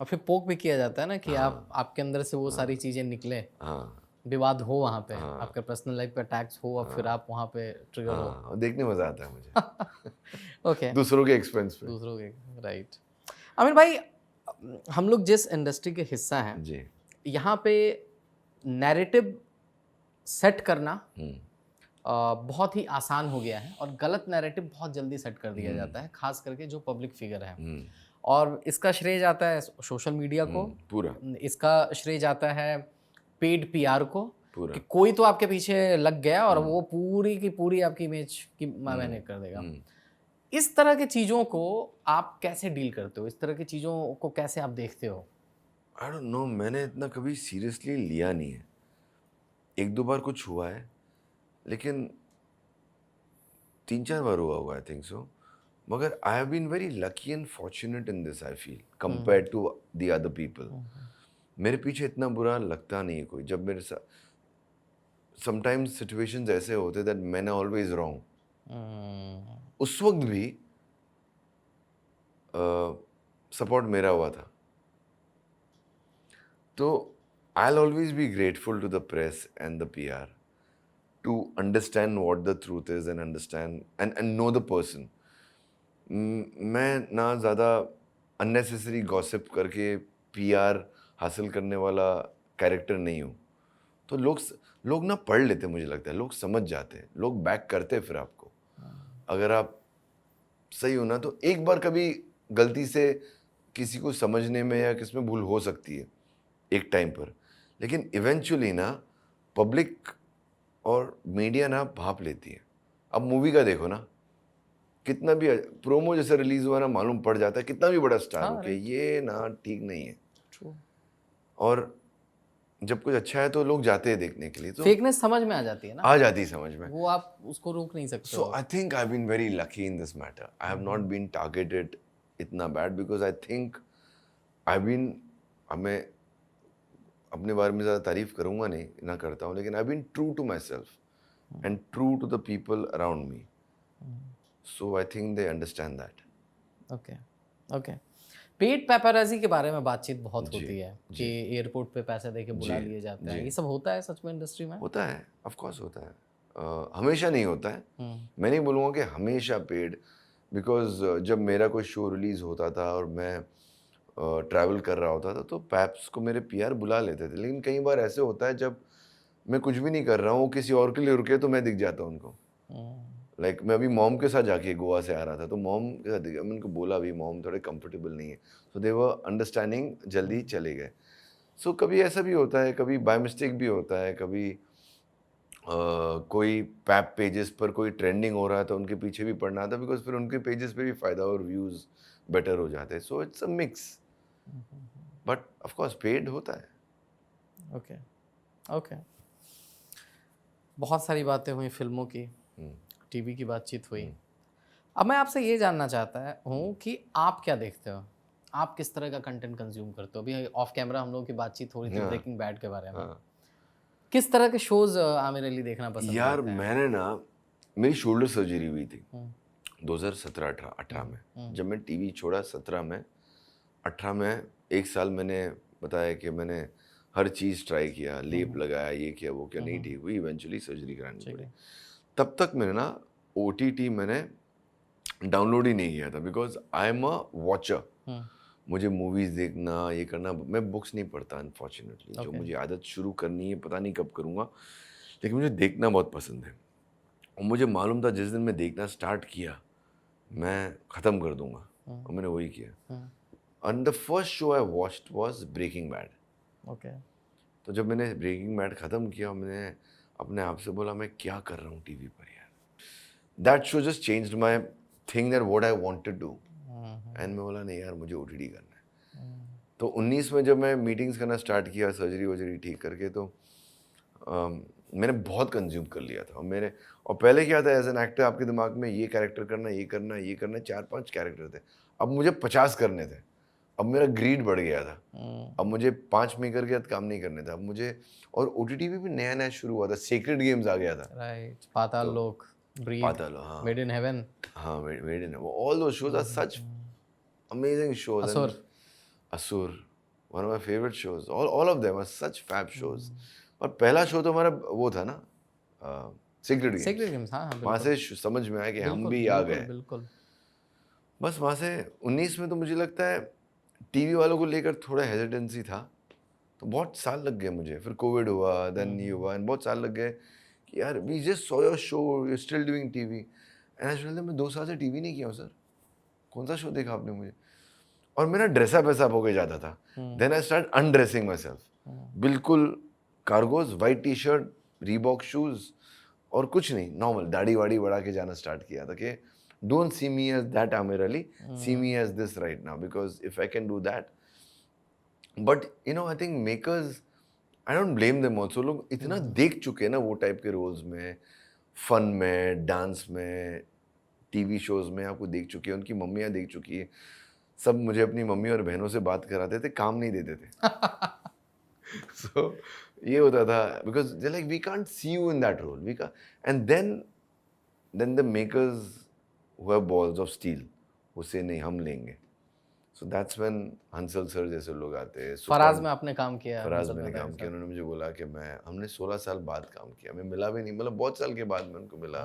और फिर पोक भी किया जाता है ना कि आपके अंदर से वो सारी चीजें निकले, हाँ, विवाद हो वहाँ पे, आपके पर्सनल लाइफ पे अटैक्स हो और फिर आप वहाँ पे ट्रिगर हो। हाँ, देखने मजा आता है मुझे। ओके, दूसरों के एक्सपेंस पे। दूसरों के, राइट। आमिर भाई, हम लोग जिस इंडस्ट्री के हिस्सा हैं, जी। यहाँ पे नैरेटिव सेट करना बहुत ही आसान हो गया है और गलत नैरेटिव बहुत जल्दी सेट कर दिया जाता है, खास करके जो पब्लिक फिगर है। और इसका श्रेय जाता है सोशल मीडिया को, पूरा इसका श्रेय जाता है पेड पीआर को, पूरा। कि कोई तो आपके पीछे लग गया और वो पूरी की पूरी आपकी इमेज की मैनेज कर देगा। इस तरह की चीज़ों को आप कैसे डील करते हो? इस तरह की चीज़ों को कैसे आप देखते हो? आई डोंट नो, मैंने इतना कभी सीरियसली लिया नहीं है। 1-2 बार कुछ हुआ है, लेकिन 3-4 बार हुआ होगा, आई थिंक सो। मगर I have been very lucky and fortunate in this, I feel, compared to the other people. मेरे पीछे इतना बुरा लगता नहीं है कोई। जब मेरे साथ समटाइम्स सिचुएशंस ऐसे होते दैट मैंने ऑलवेज रॉन्ग, उस वक्त भी सपोर्ट मेरा हुआ था। तो I will always be grateful to the press and the PR to understand what the truth is and understand and know the person. मैं ना ज़्यादा unnecessary gossip करके PR हासिल करने वाला कैरेक्टर नहीं हूँ। तो लोग ना पढ़ लेते, मुझे लगता है लोग समझ जाते हैं, लोग बैक करते हैं फिर आपको। अगर आप सही हो ना, तो एक बार कभी गलती से किसी को समझने में या किसमें भूल हो सकती है एक टाइम पर, लेकिन इवेंचुअली ना पब्लिक और मीडिया ना भाप लेती है। अब मूवी का देखो ना, कितना भी प्रोमो जैसे रिलीज हुआ ना, मालूम पड़ जाता है कितना भी बड़ा स्टार हो कि ये ना ठीक नहीं है। True. और जब कुछ अच्छा है तो लोग जाते हैं देखने के लिए, तो फेकनेस समझ में आ जाती है ना, आ जाती है समझ में, वो आप उसको रोक नहीं सकते। So I think I have been very lucky in this matter. I have not been targeted इतना bad, because I think I been, मैं अपने बारे में ज़्यादा तारीफ करूँगा नहीं, ना करता हूँ, लेकिन I been true to my self and true to the people around me, so I think they understand that. Okay, okay. Paid paparazzi के बारे में बातचीत बहुत होती है कि एयरपोर्ट पे पैसे देके बुला लिए जाते हैं, ये सब होता है सच में इंडस्ट्री में? होता है, ऑफ कोर्स होता है। हमेशा नहीं होता है, मैं नहीं बोलूँगा कि हमेशा पेड, बिकॉज जब मेरा कोई शो रिलीज़ होता था और मैं ट्रैवल कर रहा होता था, तो पैप्स को मेरे पीआर बुला लेते थे। लेकिन कई बार ऐसे होता है जब मैं कुछ भी नहीं कर रहा हूँ, वो किसी और के लिए रुके, तो मैं दिख जाता हूँ उनको। लाइक मैं अभी मॉम के साथ जाके गोवा से आ रहा था, तो मॉम के साथ दिख गया, मैंने उनको बोला भी मॉम थोड़े कंफर्टेबल नहीं है, सो दे वर अंडरस्टैंडिंग, जल्दी चले गए। सो कभी ऐसा भी होता है, कभी बाय मिस्टेक भी होता है, कभी कोई पैप पेजेस पर कोई ट्रेंडिंग हो रहा है तो उनके पीछे भी पड़ना था, बिकॉज फिर उनके पेजेस पे भी फ़ायदा और व्यूज़ बेटर हो जाते हैं। So it's a mix, but of course paid होता है। Okay, okay. बहुत सारी बातें हुई फिल्मों की, टीवी की बातचीत हुई। अब मैं आपसे ये जानना चाहता हूँ कि आप क्या देखते हो, आप किस तरह का कंटेंट कंज्यूम करते हो? अभी ऑफ कैमरा हम लोगों की बातचीत हो रही थी ब्रेकिंग बैड के बारे में। किस तरह के शोज आमिर अली देखना पसंद यार करते हैं? मैंने ना, मेरी शोल्डर सर्जरी हुई थी 2017-18 में। जब मैं टीवी छोड़ा 17 में, 18 में 1 साल मैंने बताया कि मैंने हर चीज़ ट्राई किया, लेप लगाया, ये किया वो किया, नहीं ठीक हुई, इवेंचुअली सर्जरी करानी पड़ी। तब तक मैंने ना OTT मैंने डाउनलोड ही नहीं किया था, because I am a watcher. मुझे मूवीज़ देखना, ये करना, मैं बुक्स नहीं पढ़ता अनफॉर्चुनेटली। जो मुझे आदत शुरू करनी है, पता नहीं कब करूँगा, लेकिन मुझे देखना बहुत पसंद है। और मुझे मालूम था जिस दिन मैं देखना स्टार्ट किया मैं ख़त्म कर दूंगा, और मैंने वही किया। And the first show I watched was Breaking Bad. Okay. तो जब मैंने ब्रेकिंग बैड ख़त्म किया, मैंने अपने आप से बोला मैं क्या कर रहा हूँ टीवी पर यार। That show just changed my thing that what I wanted to do. And मैं बोला नहीं यार मुझे ओटीटी करना है। तो 19 में जब मैं मीटिंग्स करना स्टार्ट किया सर्जरी वर्जरी ठीक करके, तो मैंने बहुत कंज्यूम कर लिया था। और पहले क्या था, एज एन एक्टर आपके दिमाग में ये कैरेक्टर करना, ये करना, ये करना, 4-5 कैरेक्टर थे। अब मुझे 50 करने थे। अब मेरा ग्रीड बढ़ गया था। अब मुझे 5 मेकर के साथ काम नहीं करने था अब मुझे। और ओटीटी भी नया नया शुरू हुआ था, सेक्रेड गेम्स आ गया था। राइट, पाताल लोक, ब्रीद, पाताल, हाँ मेड इन हेवन, हाँ, made in, all those shows are such amazing shows. असुर, And Asur, one of my favorite shows. All of them are such fab shows. और पहला शो तो हमारा वो था ना, सीक्रेट गेम्स। सीक्रेट गेम्स, हाँ हाँ, वहाँ से समझ में आया कि हम भी आ गए। बिल्कुल। बस वहाँ से 19 में तो मुझे लगता है टीवी वालों को लेकर थोड़ा हेजिटेंसी था, तो बहुत साल लग गए मुझे। फिर कोविड हुआ, देन ये हुआ, एंड बहुत साल लग गए कि यार we just saw your show, you still doing TV. And actually मैं 2 साल से टीवी नहीं किया हूँ सर। कौन सा शो देखा आपने मुझे? और मेरा ड्रेसअप वैसअप हो के जाता था। Then I start undressing myself, बिल्कुल cargos, white T shirt, Reebok shoes, और कुछ नहीं, नॉर्मल दाढ़ी वाड़ी बढ़ा के जाना स्टार्ट किया था कि don't see me as that Aamir Ali, see me as this right now, because if I can do that. But you know I think makers, I don't blame them also. लोग इतना देख चुके हैं ना वो टाइप के रोल्स में, फन में, डांस में, टीवी शोज में आपको देख चुकी है, उनकी मम्मियाँ देख चुकी है। सब मुझे अपनी मम्मी और बहनों से बात कराते थे, काम नहीं देते थे। So ये होता था, because they're like we can't see you in that role, we can't. And then the makers who have balls of steel who say नहीं हम लेंगे। So that's when Hansal sir जैसे लोग आते हैं। फराज में आपने काम किया? फराज मैंने काम किया, उन्होंने मुझे बोला कि हमने 16 साल बाद काम किया, मैं मिला भी नहीं, मतलब बहुत साल के बाद मैं उनको मिला।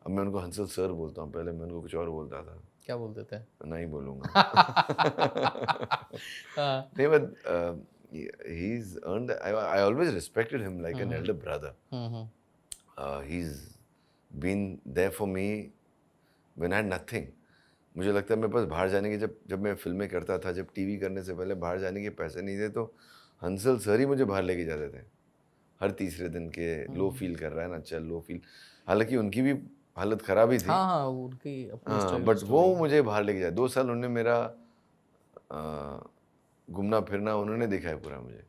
अब मैं उनको हंसल सर बोलता हूँ, पहले मैं उनको कुछ और बोलता था। क्या बोलते थे? नहीं बोलूँगा। नहीं, but he's earned, I always respected him like an elder brother. He's been there for me when I had nothing. मुझे लगता है मेरे पास बाहर जाने के, जब मैं फिल्में करता था, जब टीवी करने से पहले बाहर जाने के पैसे नहीं थे, तो हंसल सर ही मुझे बाहर लेके जाते थे हर तीसरे दिन के। लो फील कर रहा है ना, चल लो फील। हालांकि उनकी भी हालत ख़राब ही थी, हाँ, उनकी अपनी बट वो मुझे बाहर लेके जाए। 2 साल उन्होंने मेरा घूमना फिरना उन्होंने देखा है पूरा मुझे।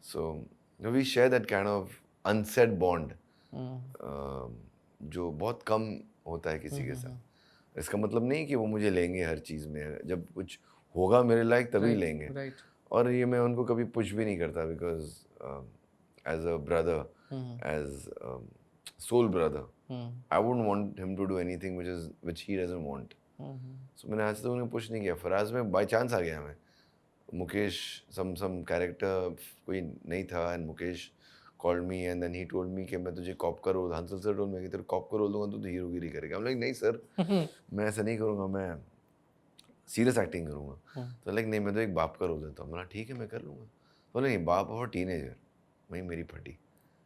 So we share that kind of unsaid bond, जो बहुत कम होता है किसी के साथ। इसका मतलब नहीं कि वो मुझे लेंगे हर चीज़ में, जब कुछ होगा मेरे लायक तभी लेंगे। और ये मैं उनको कभी पुश भी नहीं करता, because as a brother, as soul brother, I wouldn't want him to do anything which he doesn't want. So मैंने आज तक उन्हें पुश नहीं किया। फराज में बाई चांस आ गया मैं। मुकेश some character कोई नहीं था, and Mukesh called me and then he told me कि मैं तुझे कॉप का role, Hansal sir told me कि तेरे कॉप का रोल दूंगा तो हीरोगिरी करेगा। I'm like नहीं सर, मैं ऐसा नहीं करूँगा, मैं सीरियस एक्टिंग करूँगा। तो लाइक नहीं, मैं तो एक बाप का रोल देता हूँ। बोला ठीक है मैं कर लूँगा। बोले नहीं, बाप और टीनेजर, वही मेरी फटी।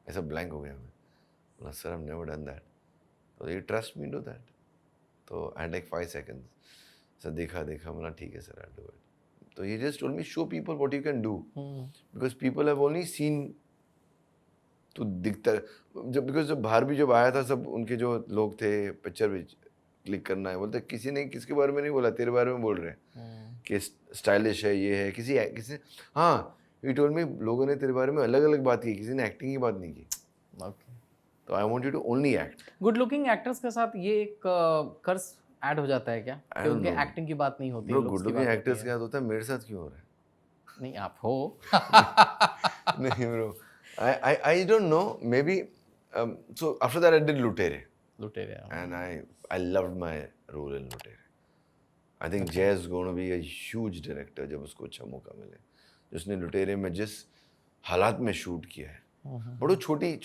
ऐसा ब्लैंक हो गया मैं। बोला sir I've never done that. तो ये ट्रस्ट मी डू दैट। तो आई लाइक 5 seconds सर, देखा बोला ठीक है सर, आई डू इट। तो ये just told me show people what you can do, because people have only seen, तो दिखता बिकॉज जब बाहर भी जब आया था, सब उनके जो लोग थे पिक्चर भी क्लिक करना है, बोलते किसी ने किसके बारे में नहीं बोला, तेरे बारे में बोल रहे हैं कि स्टाइलिश है, ये है। किसी हाँ, यू टोल्ड मी लोगों ने तेरे बारे में अलग अलग बात की, किसी ने एक्टिंग की बात नहीं की। तो I want you to only act. Good looking actors के साथ ये एक कर्स ऐड हो जाता है क्या, कि उनके एक्टिंग की बात नहीं होती? गुड लुकिंग एक्टर्स के साथ होता है, मेरे साथ क्यों हो रहा है? नहीं, आप हो। नहीं bro, I don't know, maybe so after that I did Lutere, and I loved my role in Lutere. I think Jay is going to be a huge director जब उसको अच्छा मौका मिले। जिसने लुटेरे में जिस हालात में शूट किया है, बड़ो छोटे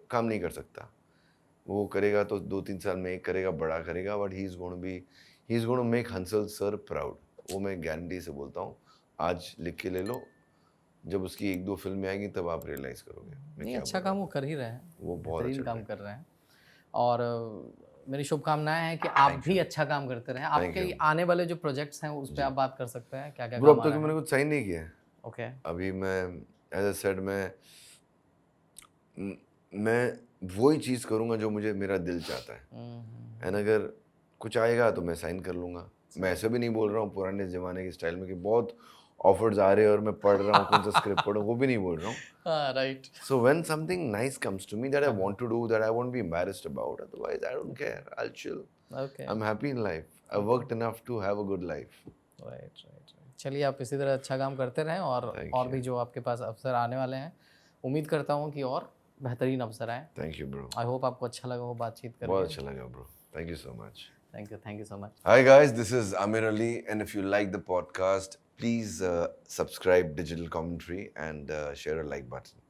काम नहीं कर सकता। वो करेगा तो 2-3 साल में एक करेगा, बड़ा करेगा, but he is going to make Hansal sir proud. वो मैं गारंटी से बोलता हूँ। आज लिख के ले लो, जब उसकी 1-2 फिल्में आएंगी तब आप रियलाइज करोगे। नहीं, अच्छा काम वो कर ही रहे हैं, वो बहुत अच्छा काम कर रहे हैं। और मेरी शुभकामनाएं हैं कि आप भी अच्छा काम करते रहें। आपके आने वाले जो प्रोजेक्ट्स हैं उस पर आप बात कर सकते हैं, क्या क्या ब्रो? अब तक मैंने कुछ साइन नहीं किया है। ओके। अभी मैं एज अ सेड मैं वही चीज़ करूँगा जो मेरा दिल चाहता है। एंड अगर कुछ आएगा तो मैं साइन कर लूँगा। मैं ऐसे भी नहीं बोल रहा हूँ पुराने ज़माने के स्टाइल में कि बहुत ऑफर्स आ रहे हैं और मैं पढ़ रहा हूँ कौन सा स्क्रिप्ट पढ़ूँ, वो भी नहीं बोल रहा हूँ. हाँ, right. So when something nice comes to me that I want to do, that I won't be embarrassed about, otherwise I don't care. I'll chill. Okay. I'm happy in life. I've worked enough to have a good life. Right, right. चलिए, आप इसी तरह अच्छा काम करते रहें और Thank भी जो आपके पास अवसर आने वाले हैं, उम्मीद करता हूँ कि और बेहतरीन अवसर आए. Thank you, bro. I hope आपको अच्छा लगा हो बातचीत बहुत करके. अच्छा लगा, bro. Thank you so much. Thank you so much. Hi guys, this is Amir Ali, and if you like the podcast, please subscribe Digital Commentary and share a like button.